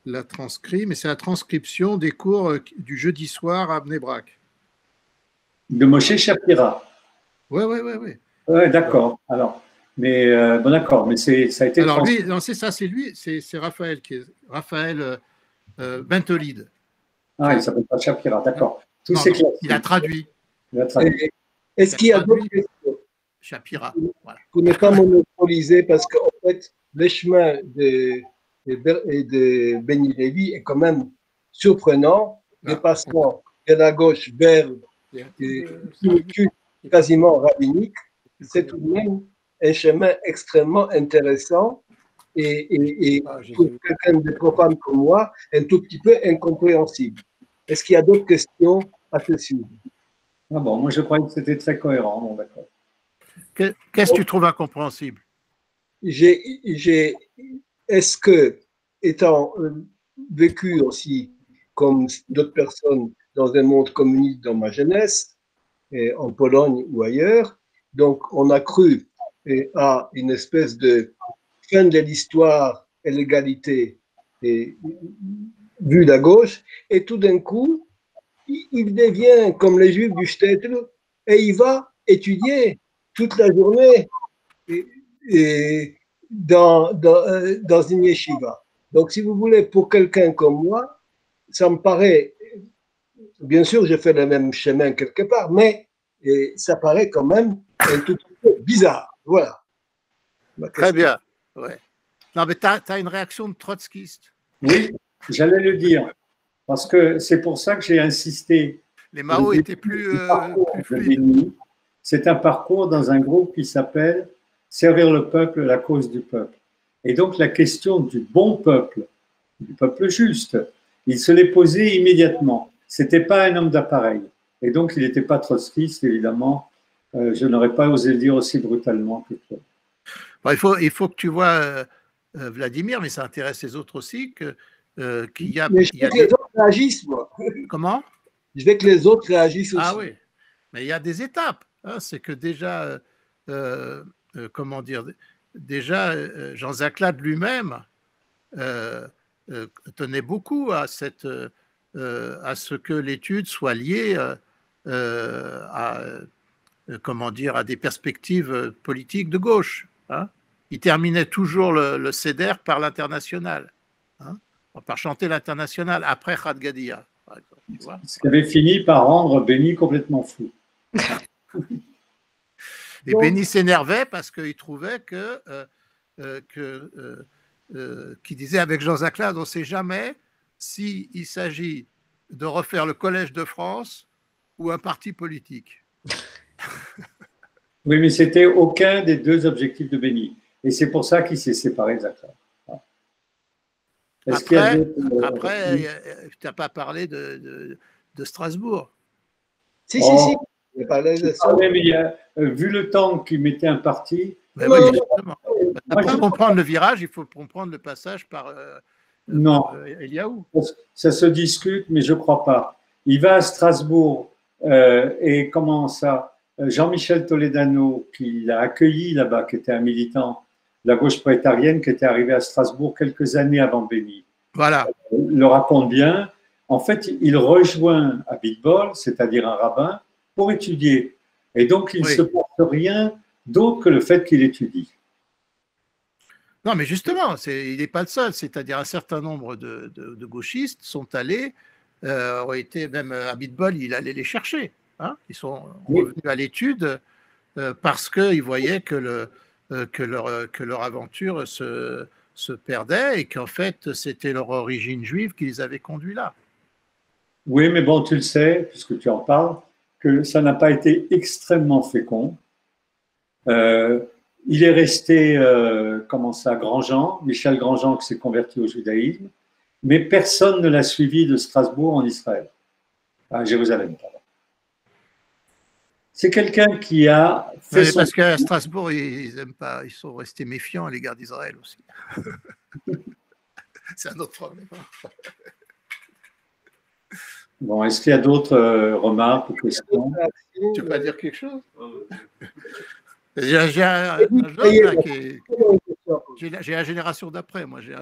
l'a transcrit, mais c'est la transcription des cours du jeudi soir à Bnei Brak. De Moshe Shapira. Oui. Ouais, d'accord. Alors, mais bon, d'accord, mais ça a été. Alors lui, non, c'est ça, c'est lui, c'est Raphaël Raphaël Bentolide. Ah, il ne s'appelle pas Shapira, d'accord. Il a traduit. Est-ce qu'il y a d'autres questions? Shapira. Voilà. Pour ne pas monopoliser, parce qu'en fait, le chemin de Béni Lévi est quand même surprenant, dépassant de la gauche vers le culte quasiment rabbinique. C'est tout de même un chemin extrêmement intéressant et pour quelqu'un de profane comme moi, un tout petit peu incompréhensible. Est-ce qu'il y a d'autres questions à ce sujet? Ah bon, moi je croyais que c'était très cohérent. Bon, d'accord. Qu'est-ce que tu trouves incompréhensible? Est-ce que, étant vécu aussi comme d'autres personnes dans un monde communiste dans ma jeunesse, et en Pologne ou ailleurs, donc on a cru à une espèce de fin de l'histoire et l'égalité vue de la gauche, et tout d'un coup, il devient comme les juifs du shtetl et il va étudier toute la journée dans une yeshiva. Donc, si vous voulez, pour quelqu'un comme moi, ça me paraît, bien sûr, j'ai fait le même chemin quelque part, mais ça paraît quand même un tout petit peu bizarre. Voilà. Très bien. Ouais. Non, mais tu as une réaction de trotskiste. Oui, j'allais le dire. Parce que c'est pour ça que j'ai insisté. Les Mao étaient plus fluides. C'est un parcours dans un groupe qui s'appelle Servir le peuple, la cause du peuple. Et donc la question du bon peuple, du peuple juste, il se l'est posée immédiatement. Ce n'était pas un homme d'appareil. Et donc il n'était pas trotskiste, évidemment. Je n'aurais pas osé le dire aussi brutalement que toi. Bon, il faut que tu vois, Vladimir, mais ça intéresse les autres aussi, qu'il y a. Mais je veux que les autres réagissent, moi. Comment? Je veux que les autres réagissent aussi. Ah oui, mais il y a des étapes. Hein, c'est que déjà, comment dire, déjà Jean Zaclade lui-même tenait beaucoup à ce que l'étude soit liée comment dire, à des perspectives politiques de gauche. Hein. Il terminait toujours le Seder par l'international, hein, par chanter l'international après Chad Gadya. Ce qui avait fini par rendre Béni complètement fou. Et Béni s'énervait parce qu'il trouvait qu'il disait avec Jean Zaclade, on ne sait jamais s'il s'agit de refaire le Collège de France ou un parti politique. Oui, mais c'était aucun des deux objectifs de Béni. Et c'est pour ça qu'il s'est séparé de Zaclade. Après, tu n'as pas parlé de Strasbourg. Si. Mais vu le temps qu'il mettait un parti. Mais oui, justement. Pour comprendre le virage, il faut comprendre le passage par Eliaou. Ça se discute, mais je ne crois pas. Il va à Strasbourg et comment ça? Jean-Michel Toledano, qui l'a accueilli là-bas, qui était un militant de la gauche prolétarienne, qui était arrivé à Strasbourg quelques années avant Béni. Voilà. Le raconte bien. En fait, il rejoint à Bitbol, c'est-à-dire un rabbin, pour étudier. Et donc, il ne se porte rien d'autre que le fait qu'il étudie. Non, mais justement, il n'est pas le seul. C'est-à-dire un certain nombre de gauchistes sont allés, ont été même à Bitbol, il allait les chercher. Hein, ils sont revenus à l'étude parce qu'ils voyaient que leur aventure se perdait et qu'en fait, c'était leur origine juive qui les avait conduits là. Oui, mais bon, tu le sais, puisque tu en parles, que ça n'a pas été extrêmement fécond. Il est resté, comment ça, Grandjean, Michel Grandjean qui s'est converti au judaïsme, mais personne ne l'a suivi de Strasbourg en Israël, à Jérusalem. C'est quelqu'un qui a fait son... Parce qu'à Strasbourg, ils aiment pas, ils sont restés méfiants à l'égard d'Israël aussi. C'est un autre problème. Bon, est-ce qu'il y a d'autres remarques ou questions? Tu peux pas dire quelque chose? J'ai un jeune là j'ai la génération d'après, moi j'ai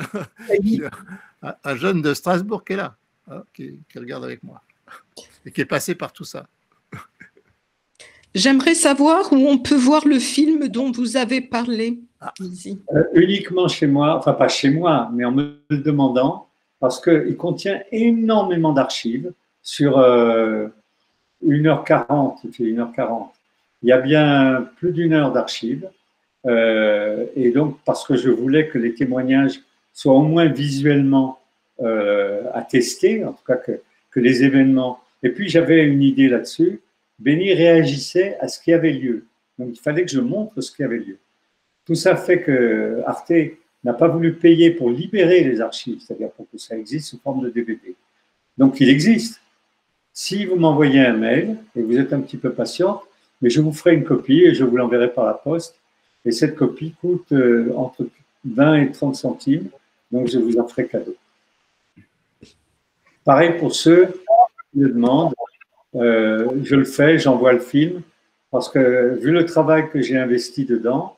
un jeune de Strasbourg qui est là, hein, qui regarde avec moi et qui est passé par tout ça. J'aimerais savoir où on peut voir le film dont vous avez parlé. Uniquement chez moi, enfin pas chez moi, mais en me le demandant, parce qu'il contient énormément d'archives sur 1h40, il fait 1h40. Il y a bien plus d'1 heure d'archives. Et donc, parce que je voulais que les témoignages soient au moins visuellement attestés, en tout cas que les événements. Et puis, j'avais une idée là-dessus. Benny réagissait à ce qui avait lieu. Donc, il fallait que je montre ce qui avait lieu. Tout ça fait que Arte n'a pas voulu payer pour libérer les archives, c'est-à-dire pour que ça existe sous forme de DVD. Donc, il existe. Si vous m'envoyez un mail, et vous êtes un petit peu patient, mais je vous ferai une copie et je vous l'enverrai par la poste. Et cette copie coûte entre 20 et 30 centimes, donc je vous en ferai cadeau. Pareil pour ceux qui me demandent, je le fais, j'envoie le film, parce que vu le travail que j'ai investi dedans,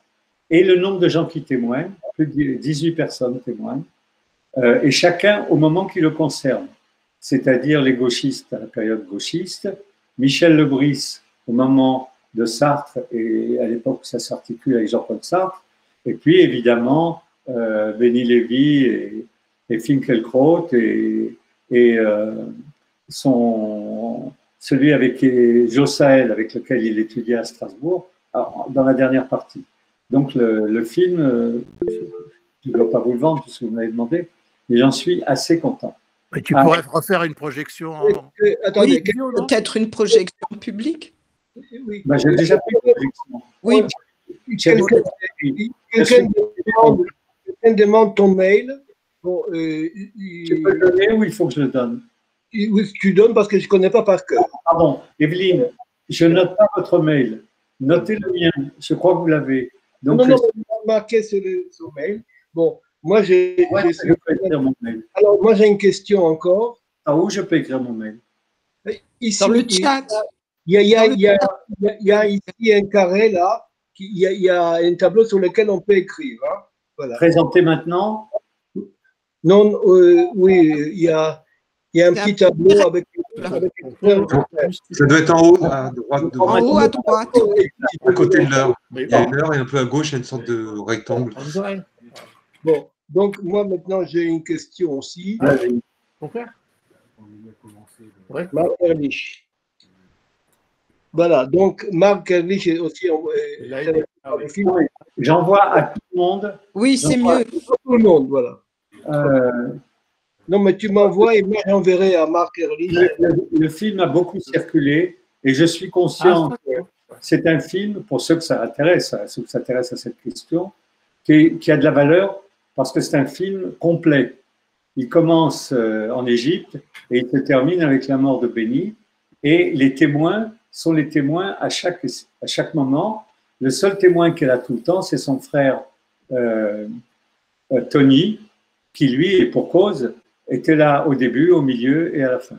et le nombre de gens qui témoignent, plus de 18 personnes témoignent, et chacun au moment qui le concerne, c'est-à-dire les gauchistes à la période gauchiste, Michel Lebris au moment de Sartre et à l'époque où ça s'articule avec Jean-Paul Sartre, et puis évidemment Benny Lévy et Finkielkraut et celui avec Jossaël, avec lequel il étudiait à Strasbourg, dans la dernière partie. Donc le film, je ne dois pas vous le vendre puisque vous m'avez demandé, mais j'en suis assez content. Mais tu pourrais refaire une projection. Attendez, peut-être une projection publique. Oui. Ben, j'ai déjà fait une projection. Oui. Quelqu'un demande ton mail. Bon, tu peux le donner ou il faut que je le donne? Oui, tu donnes parce que je ne connais pas par cœur. Pardon, Evelyne, je ne note pas votre mail. Notez le mien. Je crois que vous l'avez. Donc, non, marqué sur le mail. Bon, moi, j'ai. Je peux écrire mon mail. Alors, moi, j'ai une question encore. Ah, où je peux écrire mon mail? Ici, dans le chat. Il y a ici un carré là. Il y a un tableau sur lequel on peut écrire. Hein. Voilà. Présenter maintenant? Non, oui, il y a un petit tableau avec. Ça doit être en haut, à droite. En haut, à droite. À côté de l'heure. Il y a une heure et un peu à gauche, il y a une sorte de rectangle. Bon, donc moi maintenant j'ai une question aussi. Pourquoi? Marc Ehrlich. Voilà, donc Marc Ehrlich est aussi le film. J'envoie à tout le monde. Oui, c'est mieux. Tout le monde, voilà. Non, mais tu m'envoies et moi j'enverrai à Marc Ehrlich. Le film a beaucoup circulé et je suis conscient que c'est un film, pour ceux que ça intéresse, ceux qui s'intéressent à cette question, qui a de la valeur parce que c'est un film complet. Il commence en Égypte et il se termine avec la mort de Benny. Et les témoins sont les témoins à chaque moment. Le seul témoin qu'elle a tout le temps, c'est son frère Tony, qui lui, et pour cause, était là au début, au milieu et à la fin.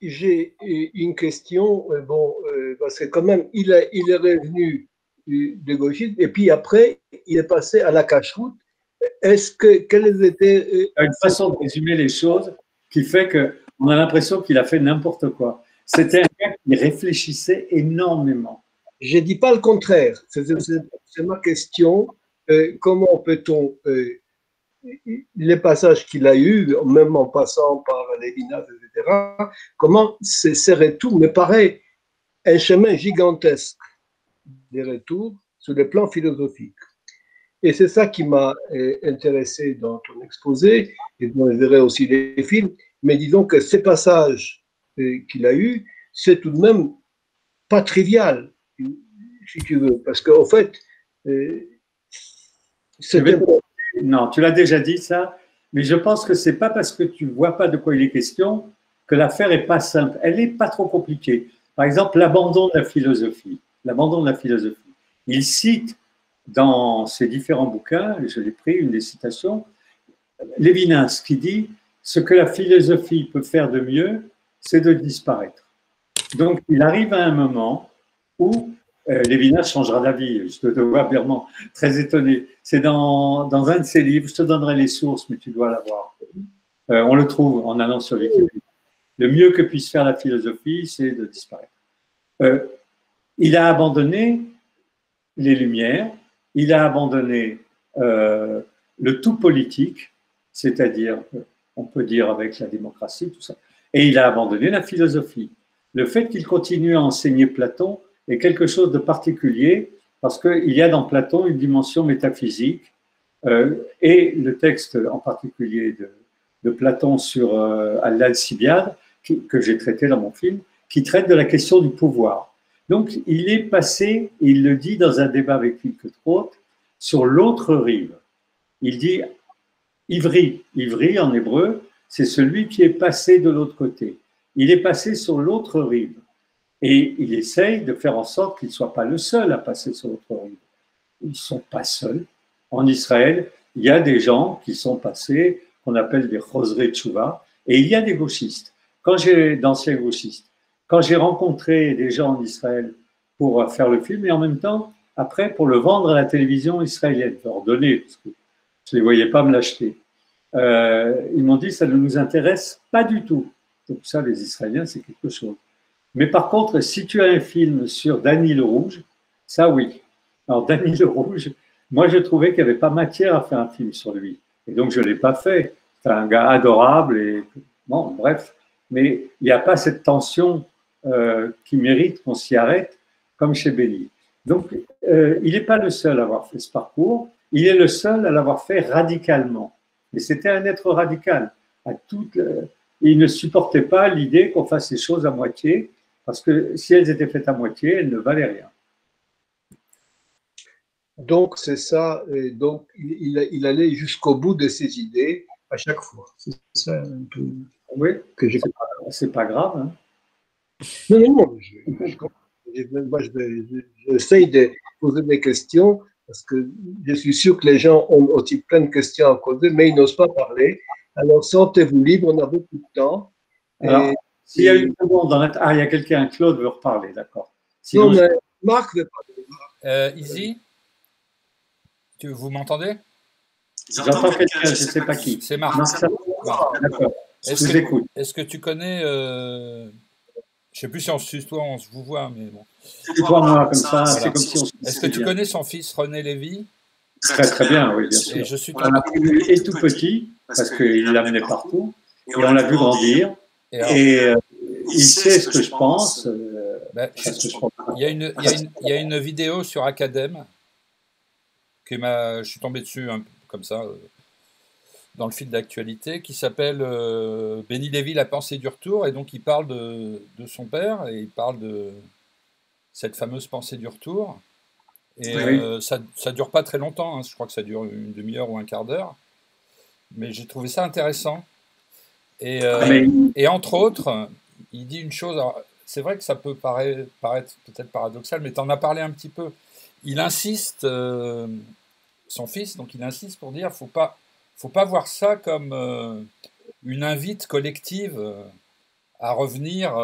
J'ai une question, bon, parce que quand même, il est revenu de gauchisme et puis après, il est passé à la cache-route. Quelles étaient… Une façon de résumer les choses qui fait qu'on a l'impression qu'il a fait n'importe quoi. C'était un gars qui réfléchissait énormément. Je ne dis pas le contraire. C'est ma question. Comment peut-on, les passages qu'il a eus, même en passant par Lévinas, etc., comment ces retours me paraît un chemin gigantesque des retours sur le plan philosophique. Et c'est ça qui m'a intéressé dans ton exposé, et dont je verrai aussi les films, mais disons que ces passages qu'il a eus, c'est tout de même pas trivial, si tu veux, parce qu'en fait, non, tu l'as déjà dit ça, mais je pense que c'est pas parce que tu vois pas de quoi il est question que l'affaire est pas simple. Elle est pas trop compliquée. Par exemple, l'abandon de la philosophie. L'abandon de la philosophie. Il cite dans ses différents bouquins, je l'ai pris, une des citations, Lévinas qui dit « Ce que la philosophie peut faire de mieux, c'est de disparaître ». Donc, il arrive à un moment où Lévinas changera d'avis. Je te vois vraiment très étonné. C'est dans un de ses livres, je te donnerai les sources, mais tu dois l'avoir. On le trouve en allant sur Wikipédia. Le mieux que puisse faire la philosophie, c'est de disparaître. Il a abandonné les Lumières, il a abandonné le tout politique, c'est-à-dire, on peut dire avec la démocratie, tout ça, et il a abandonné la philosophie. Le fait qu'il continue à enseigner Platon est quelque chose de particulier parce qu'il y a dans Platon une dimension métaphysique et le texte en particulier de Platon sur l'Alcibiade, que j'ai traité dans mon film, qui traite de la question du pouvoir. Donc, il est passé, il le dit dans un débat avec Wilkenroth, sur l'autre rive. Il dit Ivri. Ivri, en hébreu, c'est celui qui est passé de l'autre côté. Il est passé sur l'autre rive. Et il essaye de faire en sorte qu'il ne soit pas le seul à passer sur l'autre rive. Ils ne sont pas seuls. En Israël, il y a des gens qui sont passés, qu'on appelle des Chosrei Tchouva, et il y a des gauchistes. D'anciens gauchistes. Quand j'ai rencontré des gens en Israël pour faire le film, et en même temps, après, pour le vendre à la télévision israélienne, leur donner, parce que je ne les voyais pas me l'acheter, ils m'ont dit, ça ne nous intéresse pas du tout. Donc ça, les Israéliens, c'est quelque chose. Mais par contre, si tu as un film sur Danny le Rouge, ça oui. Alors Danny le Rouge, moi je trouvais qu'il n'y avait pas matière à faire un film sur lui. Et donc je ne l'ai pas fait. C'est un gars adorable et bon, bref. Mais il n'y a pas cette tension qui mérite qu'on s'y arrête, comme chez Béni. Donc il n'est pas le seul à avoir fait ce parcours. Il est le seul à l'avoir fait radicalement. Mais c'était un être radical. Il ne supportait pas l'idée qu'on fasse les choses à moitié, parce que si elles étaient faites à moitié, elles ne valaient rien. Donc, c'est ça. Et donc, il allait jusqu'au bout de ses idées à chaque fois. C'est ça un peu. Oui, c'est pas grave. Hein. Non. Moi, j'essaye de poser des questions parce que je suis sûr que les gens ont aussi plein de questions à poser, mais ils n'osent pas parler. Alors, sentez-vous libre, on a beaucoup de temps. Alors, s'il y a une seconde, il y a quelqu'un, Claude veut reparler, d'accord. Non, mais Marc veut parler. Izzy, vous m'entendez? J'entends quelqu'un, je ne sais pas qui. C'est Marc. D'accord. Est-ce que tu connais, je ne sais plus si on se tutoie, on se vous voit, mais bon. Tutoie-moi comme ça, voilà. C'est comme si on se Est-ce que tu connais son fils René Lévy? Très bien, oui, bien sûr. Et je suis on l'a connu et tout petit, parce qu'il l'amenait partout, et on l'a vu grandir, et il sait ce que je pense. Il y a une vidéo sur Academ, je suis tombé dessus comme ça, dans le fil d'actualité, qui s'appelle Béni Lévy, la pensée du retour, et donc il parle de son père, et il parle de cette fameuse pensée du retour. Et ça ne dure pas très longtemps, hein. Je crois que ça dure une demi-heure ou un quart d'heure. Mais j'ai trouvé ça intéressant. Et entre autres, il dit une chose, c'est vrai que ça peut paraître peut-être paradoxal, mais tu en as parlé un petit peu. Il insiste, son fils, donc il insiste pour dire, faut pas voir ça comme une invite collective à revenir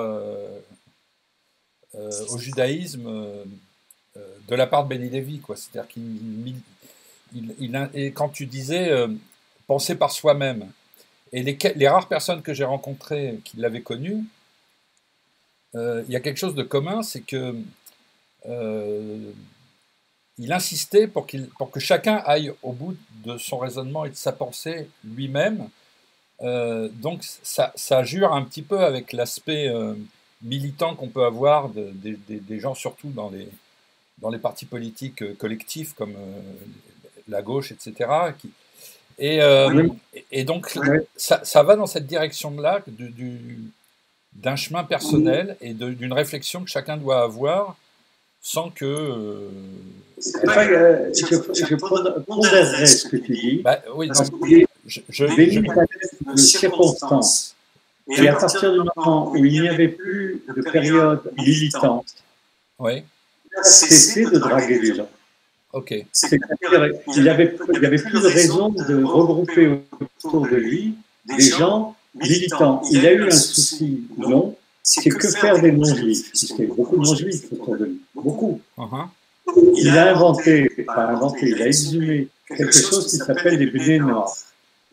au judaïsme de la part de Béni Lévy, quoi. C'est-à-dire et quand tu disais penser par soi-même, et les rares personnes que j'ai rencontrées qui l'avaient connu, il y a quelque chose de commun, c'est que il insistait pour que chacun aille au bout de son raisonnement et de sa pensée lui-même. Donc ça jure un petit peu avec l'aspect militant qu'on peut avoir des gens, surtout dans les partis politiques collectifs comme la gauche, etc. Et donc ça va dans cette direction-là d'un chemin personnel et d'une réflexion que chacun doit avoir sans que... je pondérerais ce que tu dis. Bah, oui, de circonstances. Et à partir du moment où il n'y avait plus de période militante, oui. il a cessé de draguer les gens. Okay. C'est-à-dire qu'il n'y avait plus de raison de regrouper autour de lui des gens militants. Il a eu un souci long, c'est que faire des non-juifs. Il y a beaucoup de non-juifs autour de lui, beaucoup. Il a il a exhumé quelque chose qui s'appelle les Bnei Noach,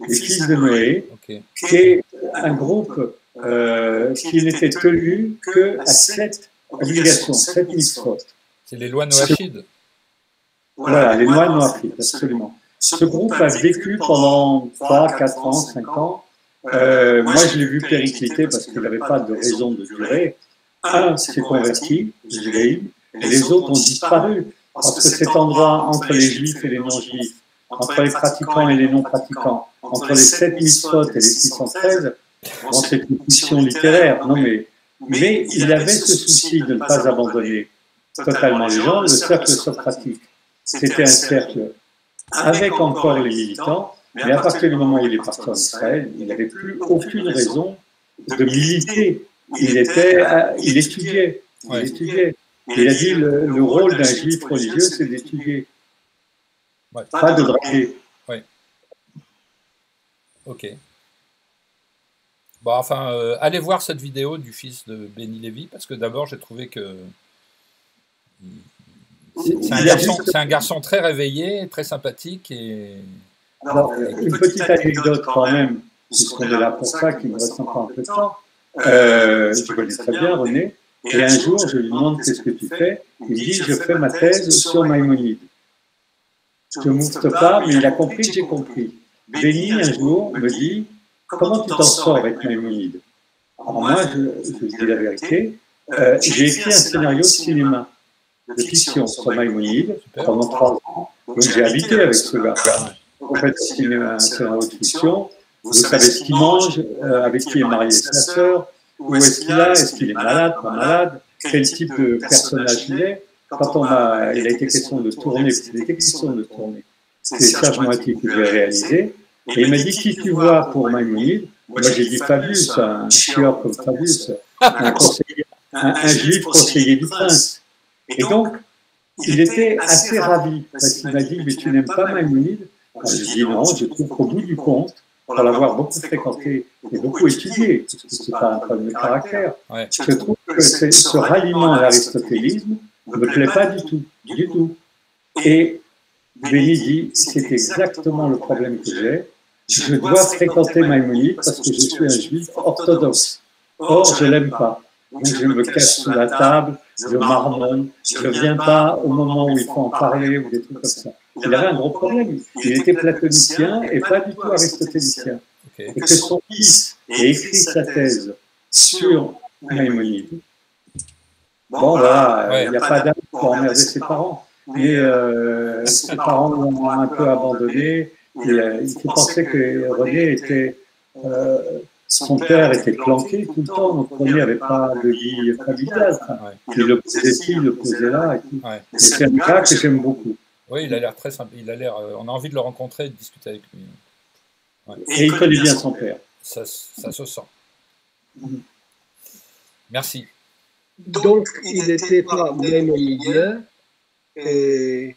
les fils de Noé, qui est un groupe qui n'était tenu qu'à 7 obligations, 7 mitzvot. C'est les lois noachides. Voilà, les lois noachides, absolument. Ce groupe a vécu pendant 3, 4 ans, 5 ans. Moi, je l'ai vu péricliter parce qu'il n'avait pas de raison de durer. Un s'est converti, judaïsme, et les autres ont disparu. Parce que cet endroit entre les juifs et les non-juifs, entre les pratiquants et les non-pratiquants, entre les 7 mitzvot et les 613, bon, c'est une fiction littéraire, non mais il avait ce souci de ne pas abandonner totalement les gens. Le cercle socratique, c'était un cercle avec encore les militants, mais à partir du moment où il est parti en Israël, il n'avait plus aucune raison de militer. Il étudiait. Il a dit le rôle d'un juif religieux, c'est d'étudier, pas de draguer. Ouais. Ok. Bon, enfin, allez voir cette vidéo du fils de Benny Lévy, parce que d'abord, j'ai trouvé que c'est un garçon très réveillé, très sympathique. Alors, une petite anecdote quand même, puisqu'on est là pour ça, qu'il me reste encore un peu de temps. Je connais très bien René, et un jour, je lui demande qu'est-ce que tu fais. Il dit, je fais ma thèse sur Maïmonide. Je ne moufte pas, mais il a compris que j'ai compris. Benny, un jour, me dit, comment tu t'en sors avec Maïmonide? Alors moi, je dis la vérité, j'ai écrit un scénario de cinéma, de fiction sur Maïmonide pendant 3 ans. Donc j'ai habité avec ce gars. En fait, c'est un scénario de fiction. Vous savez ce qu'il mange, avec qui est marié sa sœur, où est-ce qu'il est malade, pas malade, quel type de personnage il est. Quand il a été question de tourner, c'est Serge Moiti qui devait réaliser, et il m'a dit, qui tu vois pour Maïmonide? Moi j'ai dit Fabius, un chieur comme Fabius, un juif conseiller du prince. Et donc, il était assez ravi, parce qu'il m'a dit, mais tu n'aimes pas Maïmonide? J'ai dit non, je trouve qu'au bout du compte, pour l'avoir beaucoup fréquenté et beaucoup étudié, parce que ce n'est pas un problème de caractère, je trouve que ce ralliement à l'aristotélisme ne me plaît pas du tout. Et Benny dit, c'est exactement le problème que j'ai. Je dois fréquenter Maïmonide parce que je suis un juif orthodoxe. Or, je ne l'aime pas. Donc, je me cache sous la table, je marmonne, je ne viens pas au moment où il faut en parler ou des trucs comme ça. Il avait un gros problème. Il était platonicien et pas du tout aristotélicien. Et que son fils ait écrit sa thèse sur Maïmonide. Bon, voilà, il n'y a pas d'âme pour emmerder ses parents. Mais ses parents l'ont un peu abandonné. Il faut penser que René était... son père était planqué tout le temps, donc René n'avait pas de vie familiale. Il le posait ici, il le posait là. Et c'est un gars que j'aime beaucoup. Oui, il a l'air très sympa. On a envie de le rencontrer et de discuter avec lui. Ouais. Et il connaît bien son père. Ça se sent. Merci. Donc, il n'était pas maïmonidien, et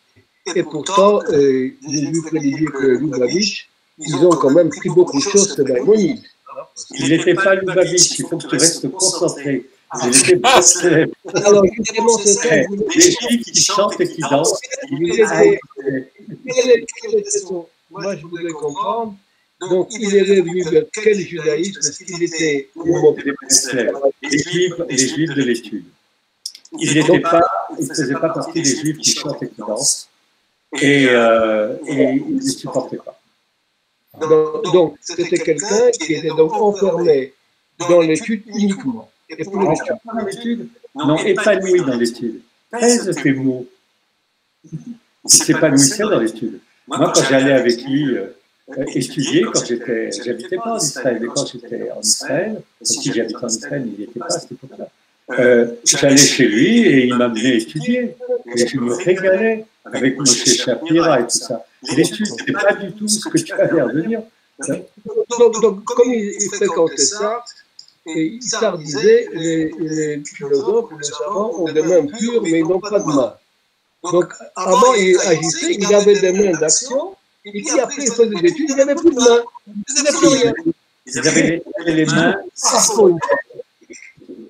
pourtant, j'ai vu que Lubavitch, ils ont quand même pris beaucoup de choses de Maïmonide. Il n'était pas Lubavitch, il faut que tu restes concentré. Il était pas célèbre. Alors, justement, c'est ça. Les filles qui chantent et qui dansent. Moi, je voudrais comprendre Donc, il est revenu vers quel judaïsme? Est-ce qu'il était les juifs de l'étude. Il ne faisait pas partie des juifs qui chantent et qui dansent, et il ne les supportait pas. Donc, c'était quelqu'un qui était donc enfermé dans l'étude uniquement. Et pour l'étude, non, épanoui dans l'étude. Pèse tes mots. Il s'épanouissait dans l'étude. Moi, quand j'allais avec lui étudier, quand j'habitais pas en Israël, mais quand j'étais en Israël, si j'habitais en Israël, il n'y était pas à cette époque-là, j'allais chez lui et il m'amenait étudier. Et je me régalais avec Moshe Shapira et tout ça. L'étude, ce n'est pas du tout ce que tu as l'air de dire. Donc, comme il fréquentait ça, et Issar disait, les philosophes, les savants ont des mains pures, mais ils n'ont pas de mains. Donc, avant, il agissait, il avait des mains d'action, et puis après, il faisait des études, il n'avait plus de mains. Il n'avait plus rien. Ils avaient les mains.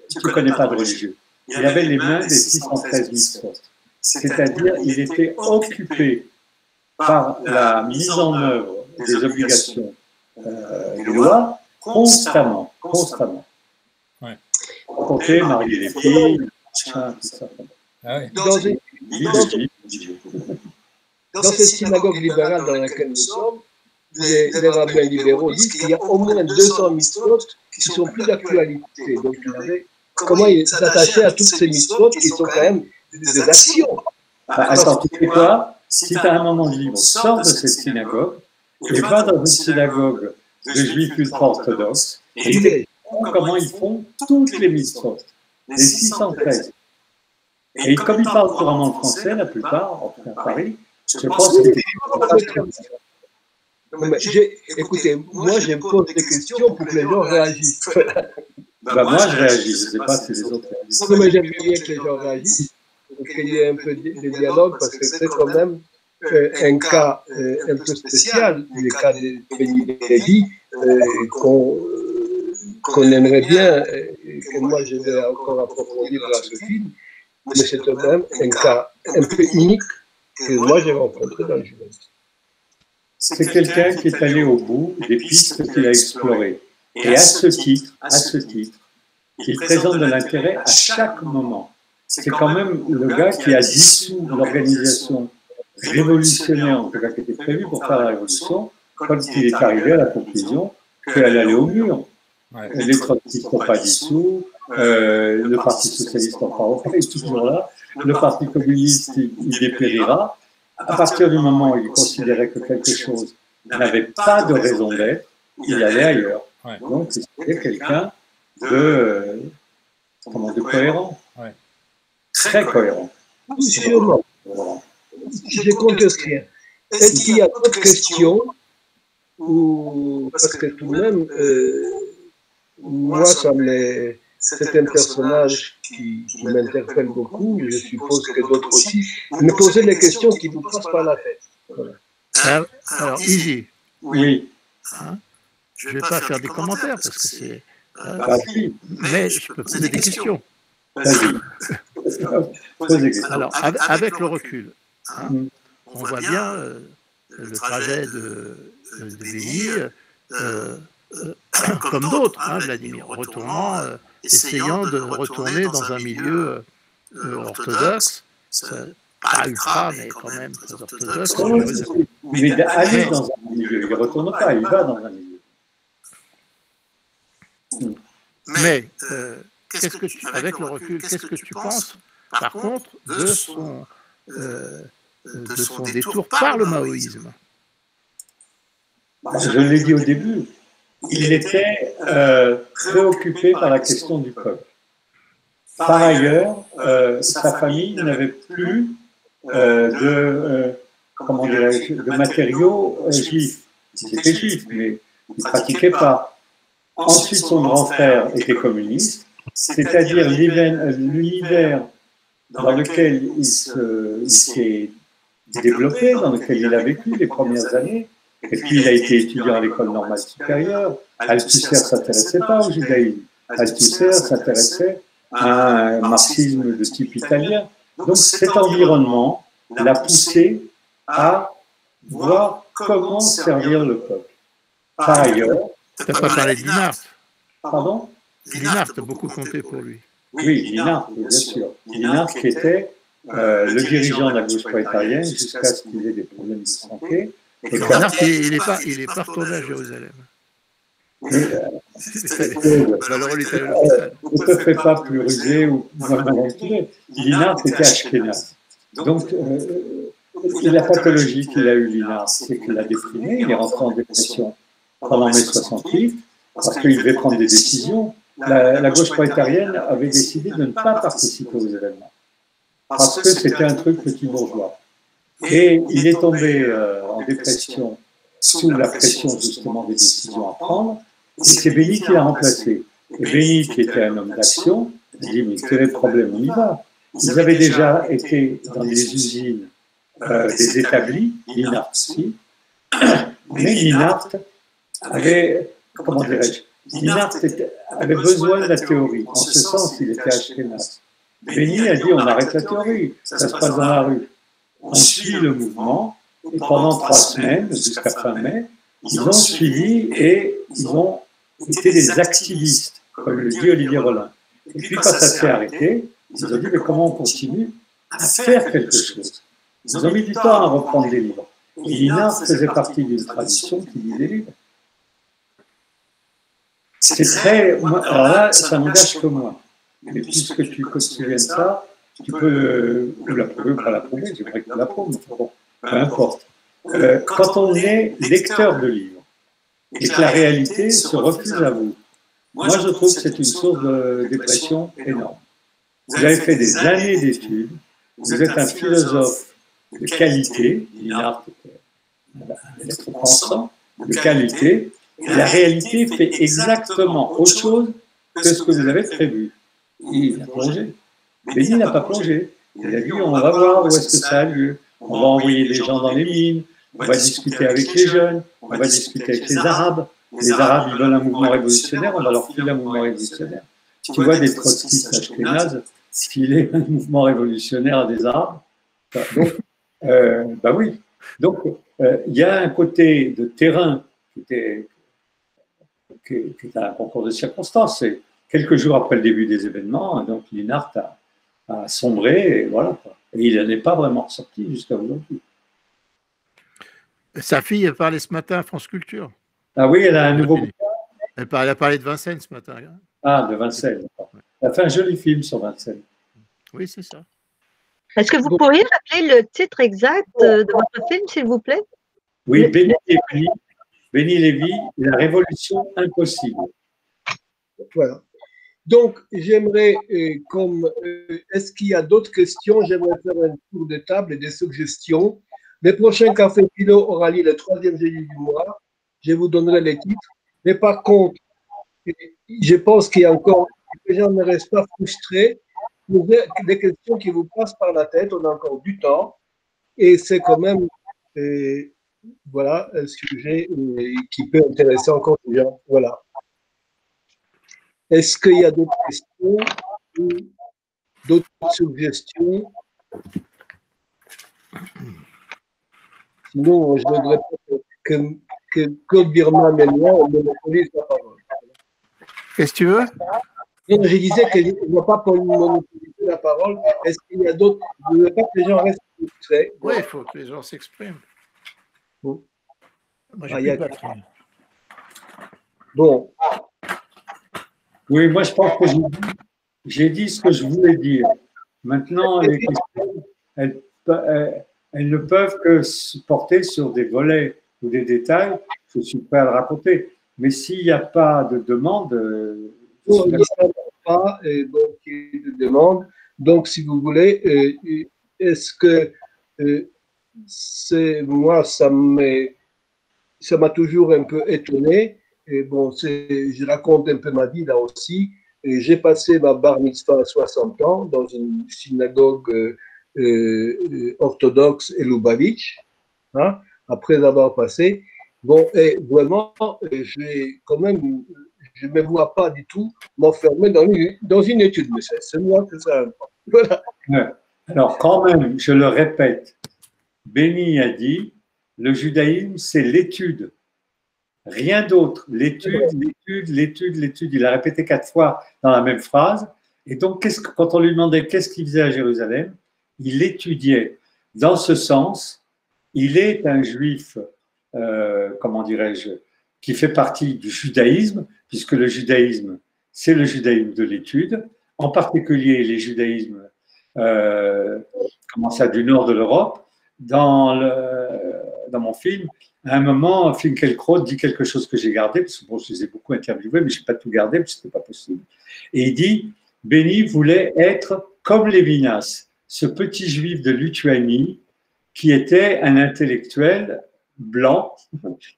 Tu ne connais pas de religieux. Il avait les mains des 613 mitzvot. C'est-à-dire, il était occupé par la mise en œuvre des obligations des lois constamment. Ouais. Compter, marier les filles, tout ça. Ah oui. Dans cette synagogue libérale dans laquelle nous sommes, les rabbins libéraux disent qu'il y a au moins 200 mitzvot qui ne sont plus d'actualité. Donc, comment ils s'attachaient à toutes ces mitzvot qui sont quand même des actions. Attends, tu sais quoi? Si tu as un moment libre, sors de cette synagogue et va dans une synagogue de juifs ultra-orthodoxes et comment ils font toutes les mitzvot, les 613. Et comme ils parlent couramment le français, la plupart, en tout cas à Paris, je pense que écoutez, moi je pose des questions pour que les gens réagissent. Moi je réagis, je ne sais pas si les autres réagissent. Non, mais j'aime bien que les gens réagissent, qu'il y ait un peu de dialogue, parce que c'est quand même un cas un peu spécial, le cas de Benny Lévy, qu'on aimerait bien, que moi je vais encore approfondir dans ce film, mais c'est quand même un cas un peu unique que moi j'ai rencontré dans le judaïsme. C'est quelqu'un qui est allé au bout des pistes qu'il a explorées. Et à ce titre, il présente de l'intérêt à chaque moment. C'est quand même le gars qui a dissous l'organisation révolutionnaire, en tout cas qui était prévue pour faire la révolution, quand il est arrivé à la conclusion qu'elle allait au mur. Les trotskistes n'ont pas dissous, le Parti socialiste en parle, il est toujours là, le Parti communiste, il dépérira. À partir du moment où il considérait que quelque chose n'avait pas de raison d'être, il allait ailleurs. Ouais. Donc, c'était quelqu'un de cohérent. Ouais. Très cohérent. Sûrement. Je compte rien. Est-ce qu'il y a d'autres questions parce que tout de même, moi, c'est un personnage qui m'interpelle beaucoup, je suppose que d'autres aussi, me poser des questions qui ne vous passent pas la tête. Voilà. Alors, Iji, oui. Hein, je ne vais pas faire des commentaires parce que c'est. Mais je peux poser des questions. Vas-y. Alors, avec le recul, on voit bien le trajet de Benny, comme d'autres, Vladimir, essayant de retourner dans un milieu orthodoxe, pas ultra, mais quand même très orthodoxe. Mais aller dans un milieu, il ne retourne pas, il va dans un milieu. Mais, avec le recul, qu'est-ce que tu penses, par contre, de son détour par le maoïsme? Je l'ai dit au début, il était préoccupé par la question du peuple. Par ailleurs, sa famille n'avait plus de matériaux juifs. Il était juif, mais il ne pratiquait pas. Ensuite, son grand frère était communiste, c'est-à-dire l'univers dans lequel il s'est développé, dans lequel il a vécu les premières années. Et puis, il a été étudiant à l'école normale supérieure. Althusser ne s'intéressait pas au judaïsme. Althusser s'intéressait à un marxisme de type italien. Donc, cet environnement l'a poussé à voir comment servir le peuple. Par ailleurs… Tu n'as pas parlé de Linhart. Pardon? Linhart a beaucoup compté pour lui. Oui, Linhart, bien sûr. Linhart qui était le dirigeant de la gauche prolétarienne jusqu'à ce qu'il ait des problèmes de santé. Et Linhart, il n'est pas retourné à Jérusalem. Malheureux, il était à l'hôpital. Ne te fais pas plus rusé ou aventuré. Linhart était ashkénaze. Donc, la pathologie qu'il a eu, Linhart, c'est qu'il a déprimé, il est rentré en dépression pendant mai 68, parce qu'il devait prendre des décisions. La gauche prolétarienne avait décidé de ne pas participer aux événements, parce que c'était un truc petit bourgeois. Et il est tombé en dépression sous la pression justement des décisions à prendre, et c'est Béni qui l'a remplacé. Et Béni, qui était un homme d'action, a dit, mais quel est le problème, on y va. Ils avaient déjà été dans des usines des établis, Linhart aussi, mais Linhart avait, comment dirais-je, Linhart avait besoin de la théorie. En ce sens, il était ashkénaze. Béni a dit, on arrête la théorie, ça se passe dans la rue. On suit le mouvement, et pendant 3 semaines, jusqu'à fin mai, ils ont suivi et ils ont été des activistes, comme le dit Olivier Rollin. Et puis, quand ça s'est arrêté, ils ont dit, mais comment on continue à faire quelque chose? Ils ont mis du temps à reprendre les livres. Et Linhart faisait partie d'une tradition qui lit les livres. C'est très… Alors là, ça n'engage que moi. Mais puisque tu viens de ça, tu peux l'approuver ou pas l'approuver, je voudrais que tu l'approuves, mais bon, peu importe. Quand on est lecteur de livres et que la réalité se refuse à vous, moi je trouve que c'est une source de dépression énorme. Vous avez fait des années d'études, vous êtes un philosophe de qualité, Linhart était un être pensant, de qualité, et la réalité fait exactement autre chose que ce que vous avez prévu. Il a plongé. Béni n'a pas plongé. Il a dit, on va voir où est-ce que ça a lieu. On va envoyer des gens dans les mines, on va discuter avec les jeunes, on va discuter avec les Arabes. Les Arabes, ils veulent un mouvement révolutionnaire, on va leur filer un mouvement révolutionnaire. Tu vois des trotskistes ashkénazes filer un mouvement révolutionnaire à des Arabes. Donc, bah oui. Donc, il y a un côté de terrain qui est un concours de circonstances. C'est quelques jours après le début des événements, donc Linhart a sombré, et voilà. Et il n'en est pas vraiment sorti jusqu'à aujourd'hui. Sa fille a parlé ce matin à France Culture. Ah oui, elle a un nouveau bouquin. Elle a parlé de Vincennes ce matin. Ah, de Vincennes. Elle a fait un joli film sur Vincennes. Oui, c'est ça. Est-ce que vous pourriez rappeler le titre exact de votre film, s'il vous plaît? Oui, Béni Lévy, La Révolution impossible. Voilà. Donc, j'aimerais, est-ce qu'il y a d'autres questions? J'aimerais faire un tour de table et des suggestions. Le prochain Café Philo aura lieu le 3e jeudi du mois. Je vous donnerai les titres. Mais par contre, je pense qu'il y a encore, que les gens ne restent pas frustrés. Vous avez des questions qui vous passent par la tête. On a encore du temps. Et c'est quand même, voilà, un sujet qui peut intéresser encore les gens. Voilà. Est-ce qu'il y a d'autres questions ou d'autres suggestions? Sinon, je voudrais que Claude Birman et moi, on monopolise la parole. Qu'est-ce que tu veux? Non, je disais qu'il ne va pas monopoliser la parole. Est-ce qu'il y a d'autres? Je ne veux pas que les gens restent frustrés. Oui, il faut que les gens s'expriment. Bon. Moi, j'ai plus de batterie. Bon. Oui, moi je pense que j'ai dit ce que je voulais dire. Maintenant, les questions, elles ne peuvent que se porter sur des volets ou des détails. Je suis prêt à le raconter. Mais s'il n'y a pas de demande, il n'y a pas de demande. Donc, si vous voulez, est-ce que moi, ça m'a toujours un peu étonné. Et bon, je raconte un peu ma vie là aussi. J'ai passé ma bar mitzvah à 60 ans dans une synagogue orthodoxe et Lubavitch, hein, après avoir passé. Bon, et vraiment, je ne me vois pas du tout m'enfermer dans une étude, mais c'est moi que ça. Voilà. Alors, quand même, je le répète, Béni a dit, le judaïsme, c'est l'étude. rien d'autre. L'étude, l'étude, l'étude, l'étude. Il a répété 4 fois dans la même phrase. Et donc, quand on lui demandait qu'est-ce qu'il faisait à Jérusalem, il étudiait. Dans ce sens, il est un juif, comment dirais-je, qui fait partie du judaïsme, puisque le judaïsme, c'est le judaïsme de l'étude, en particulier les judaïsmes comment ça, du nord de l'Europe. Dans mon film, à un moment, Finkielkraut dit quelque chose que j'ai gardé, parce que bon, je les ai beaucoup interviewés, mais je n'ai pas tout gardé, parce que ce n'était pas possible. Et il dit, Béni voulait être comme Lévinas, ce petit juif de Lituanie qui était un intellectuel blanc,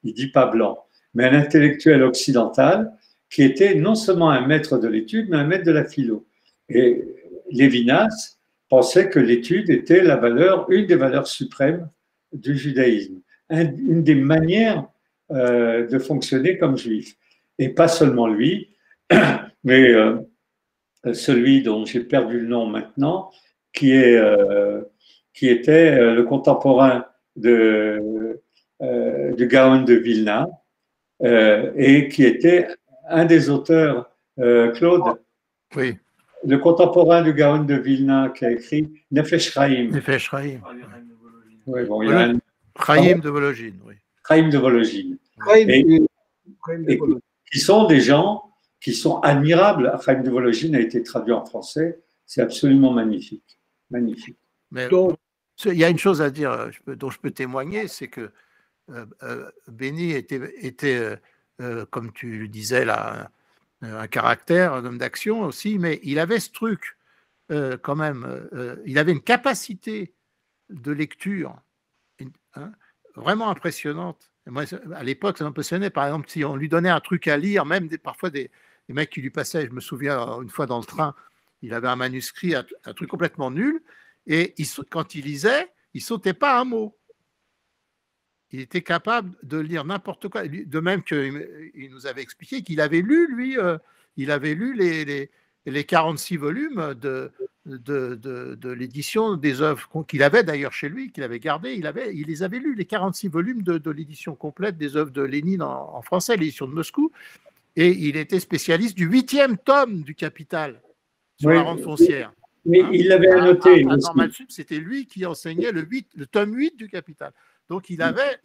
il ne dit pas blanc, mais un intellectuel occidental qui était non seulement un maître de l'étude, mais un maître de la philo. Et Lévinas pensait que l'étude était une des valeurs suprêmes du judaïsme, une des manières de fonctionner comme juif. Et pas seulement lui, mais celui dont j'ai perdu le nom maintenant, qui était le contemporain du Gaon de Vilna, et qui était un des auteurs, Claude, Oui. le contemporain du Gaon de Vilna qui a écrit Nefesh Chaim. Nefesh Chaim. Oui, bon, il y a Chaim de Vologine, oui. Chaim de Vologine. Et qui sont des gens qui sont admirables. Chaim de Vologine a été traduit en français. C'est absolument magnifique. Magnifique. Mais il y a une chose à dire dont je peux témoigner, c'est que Béni était comme tu le disais là, un caractère, un homme d'action aussi, mais il avait ce truc quand même, il avait une capacité de lecture vraiment impressionnante. Et moi, à l'époque, ça m'impressionnait. Par exemple, si on lui donnait un truc à lire, même parfois des mecs qui lui passaient, je me souviens une fois dans le train, il avait un manuscrit, un truc complètement nul, et quand il lisait, il ne sautait pas un mot. Il était capable de lire n'importe quoi. De même qu'il nous avait expliqué qu'il avait lu, lui, il avait lu les 46 volumes de l'édition des œuvres qu'il avait d'ailleurs chez lui, qu'il avait gardé. Il les avait lus, les 46 volumes de l'édition complète des œuvres de Lénine en français, l'édition de Moscou. Et il était spécialiste du 8e tome du Capital sur la rente foncière. Mais il l'avait annoté. À Normal Sup, c'était lui qui enseignait le tome 8 du Capital. Donc il avait,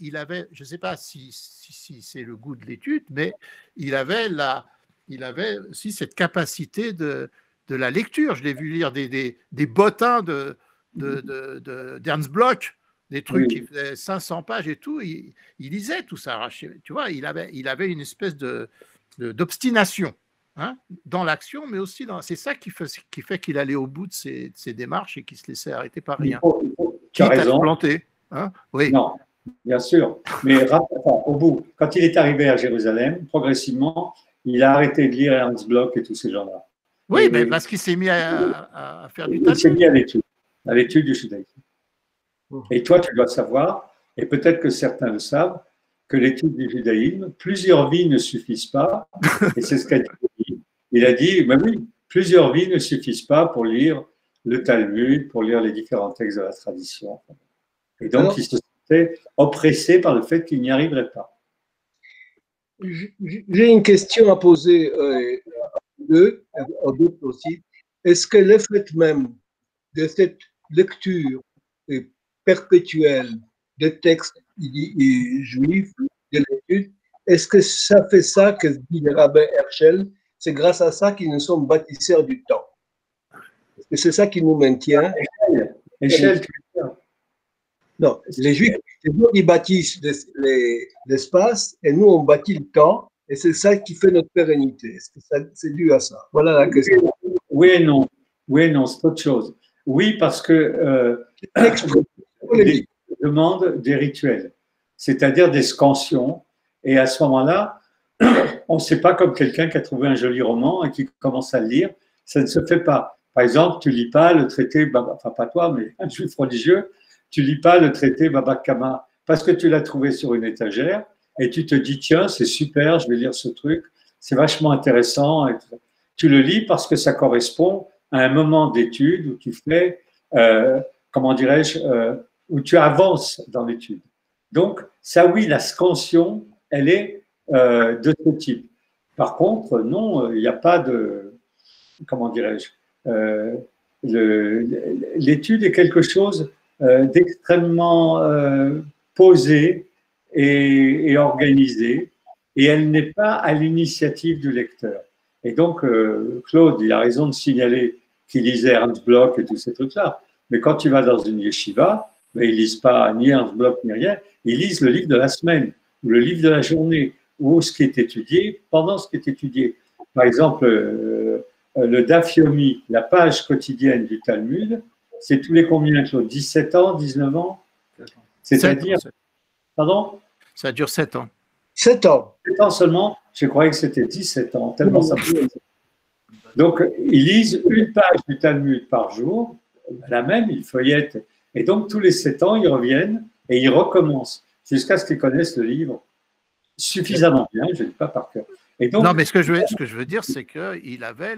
je ne sais pas si c'est le goût de l'étude, mais il avait aussi cette capacité de la lecture. Je l'ai vu lire des bottins d'Ernst Bloch, des trucs qui faisaient 500 pages et tout. Il lisait tout ça. Tu vois, il avait une espèce d'obstination dans l'action, mais aussi c'est ça qui fait qu'il allait au bout de ses démarches et qu'il se laissait arrêter par rien. Tu as raison. Planté. Oui. Non, bien sûr. Mais au bout, quand il est arrivé à Jérusalem, progressivement, il a arrêté de lire Ernst Bloch et tous ces gens-là. Oui, mais parce qu'il s'est mis à faire du Talmud. Il s'est mis à l'étude du judaïsme. Et toi, tu dois savoir, et peut-être que certains le savent, que l'étude du judaïsme, plusieurs vies ne suffisent pas. Et c'est ce qu'a dit. Il a dit, ben oui, plusieurs vies ne suffisent pas pour lire le Talmud, pour lire les différents textes de la tradition. Et donc, il se sentait oppressé par le fait qu'il n'y arriverait pas. J'ai une question à poser à d'autres aussi. Est-ce que le fait même de cette lecture perpétuelle des textes juifs, de l'étude, est-ce que ça fait ça que dit le rabbin Herschel? C'est grâce à ça qu'ils nous sommes bâtisseurs du temps. Est-ce que c'est ça qui nous maintient? Herschel, non, les Juifs, ils bâtissent l'espace et nous, on bâtit le temps et c'est ça qui fait notre pérennité. Est-ce que c'est dû à ça? Voilà la question. Oui et non. Oui et non, c'est autre chose. Oui, parce que les demandent des rituels, c'est-à-dire des scansions. Et à ce moment-là, on ne sait pas comme quelqu'un qui a trouvé un joli roman et qui commence à le lire. Ça ne se fait pas. Par exemple, tu ne lis pas le traité, enfin pas toi, mais un juif religieux, tu ne lis pas le traité Baba Kama parce que tu l'as trouvé sur une étagère et tu te dis, tiens, c'est super, je vais lire ce truc, c'est vachement intéressant. Tu le lis parce que ça correspond à un moment d'étude où tu fais, comment dirais-je, où tu avances dans l'étude. Donc, ça oui, la scansion, elle est de ce type. Par contre, non, il n'y a pas de, comment dirais-je, l'étude est quelque chose d'extrêmement posé et organisé, et elle n'est pas à l'initiative du lecteur. Et donc, Claude, il a raison de signaler qu'il lisait Ernst Bloch et tous ces trucs-là. Mais quand tu vas dans une yeshiva, ben, ils ne lisent pas ni Ernst Bloch ni rien, ils lisent le livre de la semaine, ou le livre de la journée, ou ce qui est étudié pendant ce qui est étudié. Par exemple, le Daf Yomi, la page quotidienne du Talmud, c'est tous les combien, Claude? 17 ans, 19 ans? C'est-à-dire… Pardon? Ça dure 7 ans. 7 ans. 7 ans seulement, je croyais que c'était 17 ans, tellement ça peut… Donc, ils lisent une page du Talmud par jour, la même, ils feuillettent. Et donc, tous les 7 ans, ils reviennent et ils recommencent jusqu'à ce qu'ils connaissent le livre suffisamment bien, je ne dis pas par cœur. Et donc, non, mais ce que je veux dire, c'est qu'il avait,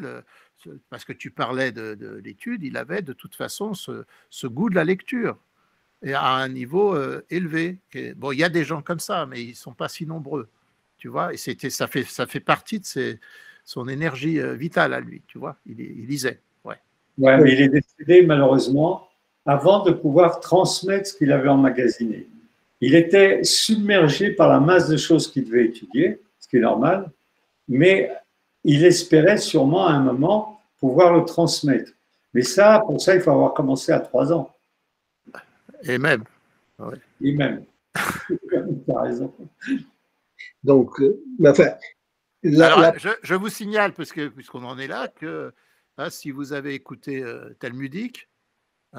parce que tu parlais de l'étude, il avait de toute façon ce goût de la lecture, et à un niveau élevé. Bon, il y a des gens comme ça, mais ils ne sont pas si nombreux, tu vois, et ça fait partie de son énergie vitale à lui, tu vois, il lisait. Ouais, mais il est décédé malheureusement avant de pouvoir transmettre ce qu'il avait emmagasiné. Il était submergé par la masse de choses qu'il devait étudier, ce qui est normal, mais il espérait sûrement à un moment pouvoir le transmettre. Mais ça, pour ça, il faut avoir commencé à 3 ans. Et même. Ouais. Et même. Tu as raison. Donc, enfin, alors, je vous signale, puisqu'on en est là, que si vous avez écouté Talmudique,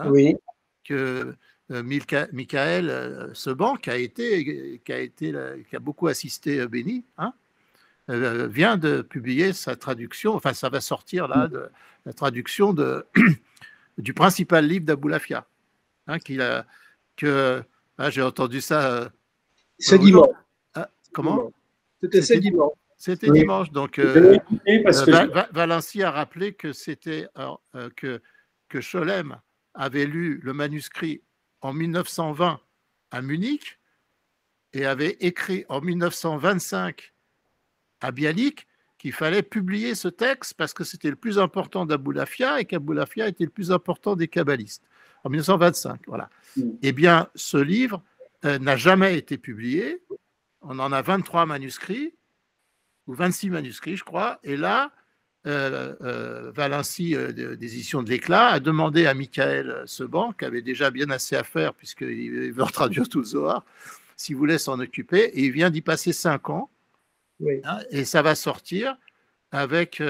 oui. Que Michael Seban, qui a beaucoup assisté Béni, vient de publier sa traduction, enfin ça va sortir là, la traduction du principal livre d'Aboulafia, j'ai entendu ça. C'est dimanche. Comment? C'était dimanche. C'était dimanche. Donc, Valency a rappelé que c'était que Scholem avait lu le manuscrit en 1920 à Munich et avait écrit en 1925 à Bialik qu'il fallait publier ce texte parce que c'était le plus important d'Aboulafia et qu'Aboulafia était le plus important des kabbalistes en 1925. Voilà. Eh bien, ce livre n'a jamais été publié. On en a 23 manuscrits ou 26 manuscrits, je crois. Et là, Valency des éditions de l'Éclat a demandé à Michael Seban, qui avait déjà bien assez à faire puisqu'il veut traduire tout le Zohar, s'il voulait s'en occuper, et il vient d'y passer 5 ans. Oui. Et ça va sortir avec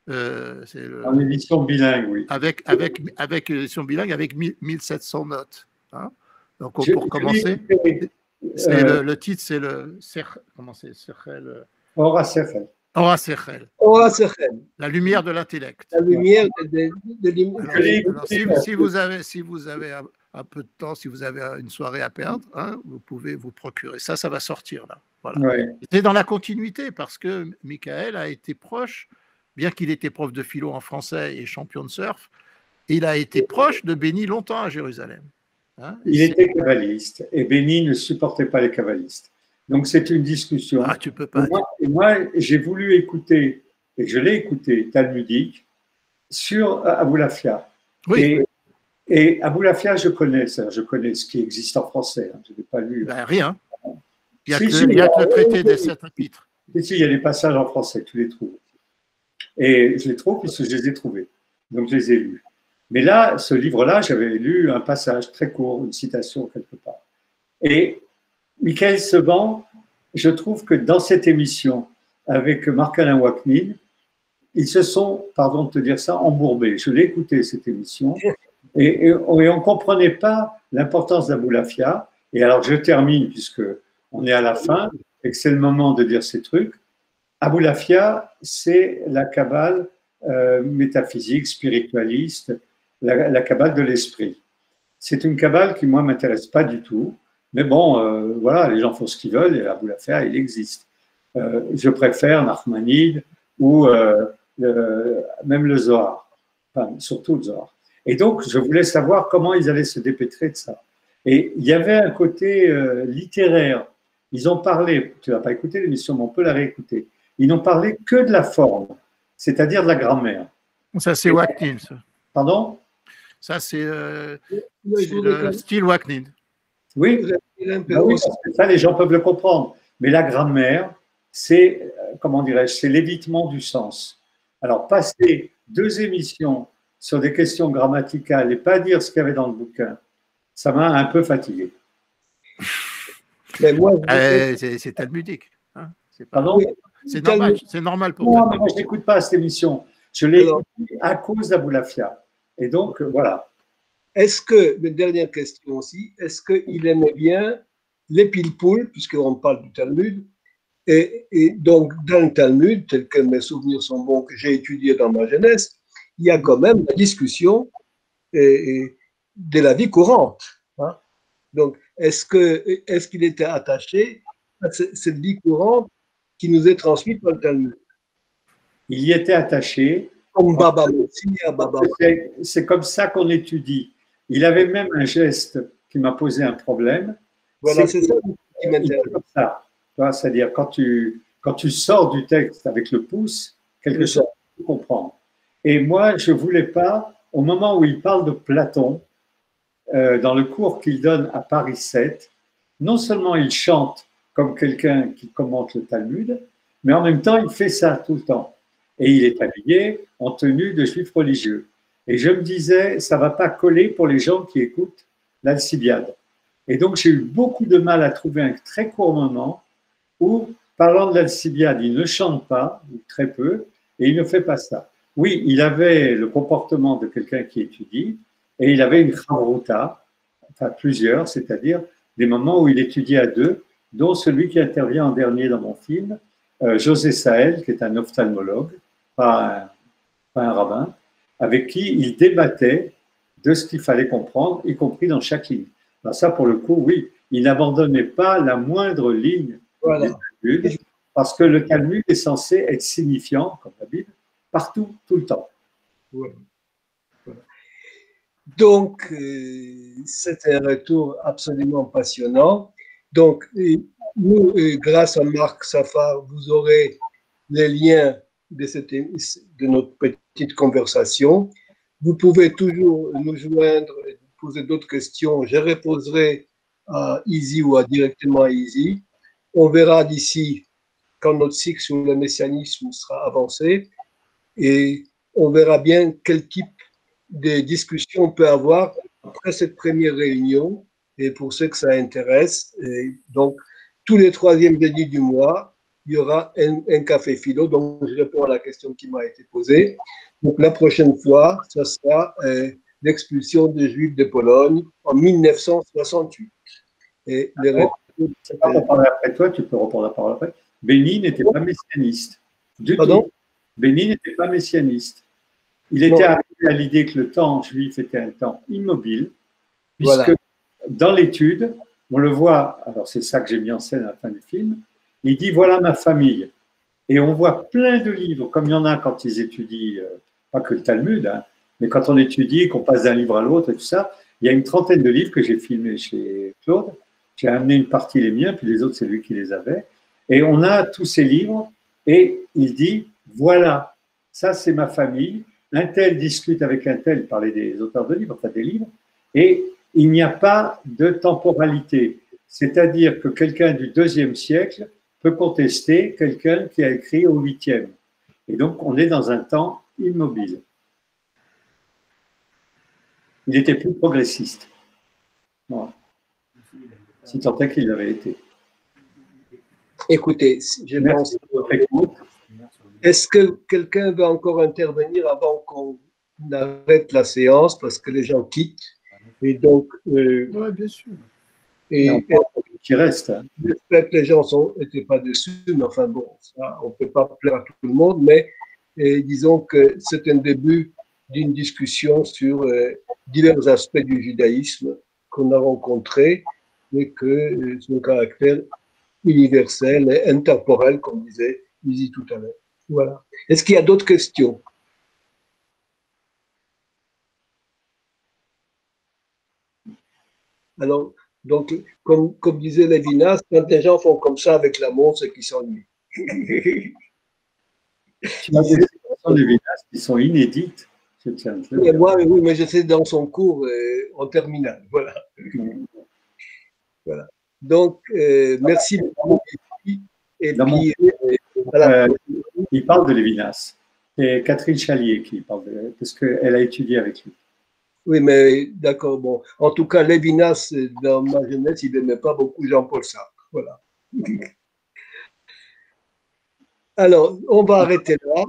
en édition bilingue, oui. Avec édition bilingue avec 1700 notes. Donc pour commencer, le titre c'est comment c'est Ora Sechel. Ora Sechel. La lumière de l'intellect. La lumière de l'intellect. Si vous avez un peu de temps, si vous avez une soirée à perdre, vous pouvez vous procurer ça. Ça va sortir là. Voilà. Ouais. C'est dans la continuité parce que Michael a été proche, bien qu'il était prof de philo en français et champion de surf, il a été proche de Béni longtemps à Jérusalem. Il était kabbaliste et Béni ne supportait pas les kabbalistes. Donc c'est une discussion. Tu peux pas. Et moi, j'ai voulu écouter, et je l'ai écouté, Talmudique, sur Aboulafia. Oui. Et Aboulafia, je connais ce qui existe en français. Je n'ai pas lu. Rien. Il y a que le traité des 7 chapitres. Si, il y a des passages en français, tu les trouves. Et je les trouve puisque je les ai trouvés. Donc, je les ai lus. Mais là, ce livre-là, j'avais lu un passage très court, une citation quelque part. Et Michael Seban, je trouve que dans cette émission, avec Marc-Alain Waknin, ils se sont, pardon de te dire ça, embourbés. Je l'ai écouté, cette émission, et on ne comprenait pas l'importance d'Aboulafia. Et alors, je termine, puisque on est à la fin, et que c'est le moment de dire ces trucs. Aboulafia, c'est la Kabbale métaphysique, spiritualiste, la Kabbale de l'esprit. C'est une Kabbale qui, moi, ne m'intéresse pas du tout. Mais bon, voilà, les gens font ce qu'ils veulent, et Aboulafia, il existe. Je préfère Nachmanide ou même le Zohar, enfin, surtout le Zohar. Et donc, je voulais savoir comment ils allaient se dépêtrer de ça. Et il y avait un côté littéraire, ils ont parlé, tu n'as pas écouté l'émission, mais on peut la réécouter, ils n'ont parlé que de la forme, c'est-à-dire de la grammaire. Ça, c'est Waknin. Pardon? Ça, c'est le style Waknin. Oui, bah oui, parce que ça, les gens peuvent le comprendre. Mais la grammaire, c'est, comment dirais-je, c'est l'évitement du sens. Alors, passer 2 émissions sur des questions grammaticales et pas dire ce qu'il y avait dans le bouquin, ça m'a un peu fatigué. Mais moi, c'est talmudique. Hein, pardon? C'est normal pour toi. Non, moi, je n'écoute pas cette émission. Je l'ai écoutée à cause d'Aboulafia. Et donc, voilà. Est-ce que, une dernière question aussi, est-ce qu'il aimait bien les pilpouls, puisqu'on parle du Talmud, et donc dans le Talmud, tel que mes souvenirs sont bons, que j'ai étudié dans ma jeunesse, il y a quand même la discussion de la vie courante. Hein. Donc, est-ce qu'il était attaché à cette vie courante qui nous est transmise par le Talmud? Il y était attaché. Comme Baba. C'est comme ça qu'on étudie. Il avait même un geste qui m'a posé un problème. Voilà, c'est ça qui m'intéresse. C'est-à-dire, quand tu sors du texte avec le pouce, quelque chose tu comprends. Et moi, je ne voulais pas, au moment où il parle de Platon, dans le cours qu'il donne à Paris 7, non seulement il chante comme quelqu'un qui commente le Talmud, mais en même temps, il fait ça tout le temps. Et il est habillé en tenue de juif religieux. Et je me disais, ça ne va pas coller pour les gens qui écoutent l'Alcibiade. Et donc, j'ai eu beaucoup de mal à trouver un très court moment où, parlant de l'Alcibiade, il ne chante pas, ou très peu, et il ne fait pas ça. Oui, il avait le comportement de quelqu'un qui étudie, et il avait une chavruta, enfin plusieurs, c'est-à-dire des moments où il étudiait à 2, dont celui qui intervient en dernier dans mon film, José Saël, qui est un ophtalmologue, pas un rabbin, avec qui il débattait de ce qu'il fallait comprendre, y compris dans chaque ligne. Alors ça, pour le coup, oui, il n'abandonnait pas la moindre ligne du Talmud, parce que le Talmud est censé être signifiant, comme la Bible, partout, tout le temps. Ouais. Voilà. Donc, c'était un retour absolument passionnant. Donc, nous, grâce à Marc Safar, vous aurez les liens de notre petite conversation. Vous pouvez toujours nous joindre et poser d'autres questions. Je répondrai à Easy ou directement à Easy. On verra d'ici quand notre cycle sur le messianisme sera avancé et on verra bien quel type de discussion on peut avoir après cette première réunion. Et pour ceux que ça intéresse, donc tous les 3e jeudis du mois, il y aura un café philo. Donc, je réponds à la question qui m'a été posée. Donc, la prochaine fois, ce sera l'expulsion des Juifs de Pologne en 1968. Et les c'est pas pour parler après toi, tu peux reprendre la parole après. Béni n'était pas messianiste. Du tout. Béni n'était pas messianiste. Il était arrivé à l'idée que le temps juif était un temps immobile, puisque dans l'étude, on le voit, alors c'est ça que j'ai mis en scène à la fin du film, il dit voilà ma famille. Et on voit plein de livres, comme il y en a quand ils étudient, pas que le Talmud, hein, mais quand on étudie, qu'on passe d'un livre à l'autre et tout ça, il y a une trentaine de livres que j'ai filmés chez Claude. J'ai amené une partie les miens, puis les autres, c'est lui qui les avait. Et on a tous ces livres, et il dit voilà, ça c'est ma famille. Un tel discute avec un tel, il parlait des auteurs de livres, enfin des livres, et il n'y a pas de temporalité. C'est-à-dire que quelqu'un du 2e siècle peut contester quelqu'un qui a écrit au 8e. Et donc, on est dans un temps immobile. Il était plus progressiste. Voilà. Si tant est qu'il l'avait été. Écoutez, je pense. Est-ce que quelqu'un veut encore intervenir avant qu'on arrête la séance parce que les gens quittent? Et donc, oui, bien sûr. Et qui reste. J'espère que les gens n'étaient pas déçus, mais enfin bon, ça, on ne peut pas plaire à tout le monde, mais disons que c'est un début d'une discussion sur divers aspects du judaïsme qu'on a rencontrés et que son caractère universel et intemporel, comme disait Lizzie tout à l'heure. Voilà. Est-ce qu'il y a d'autres questions? Alors, Donc, comme disait Lévinas, quand les gens font comme ça avec l'amour, c'est qu'ils s'ennuient. Tu as des expressions de Lévinas qui sont inédites. Oui, mais j'étais dans son cours en terminale. Voilà. Voilà. Donc, merci beaucoup. Et puis, il parle de Lévinas. C'est Catherine Chalier qui parle parce qu'elle a étudié avec lui. Oui, mais d'accord, bon. En tout cas, Lévinas, dans ma jeunesse, il n'aimait pas beaucoup Jean-Paul Sartre. Voilà. Alors, on va arrêter là.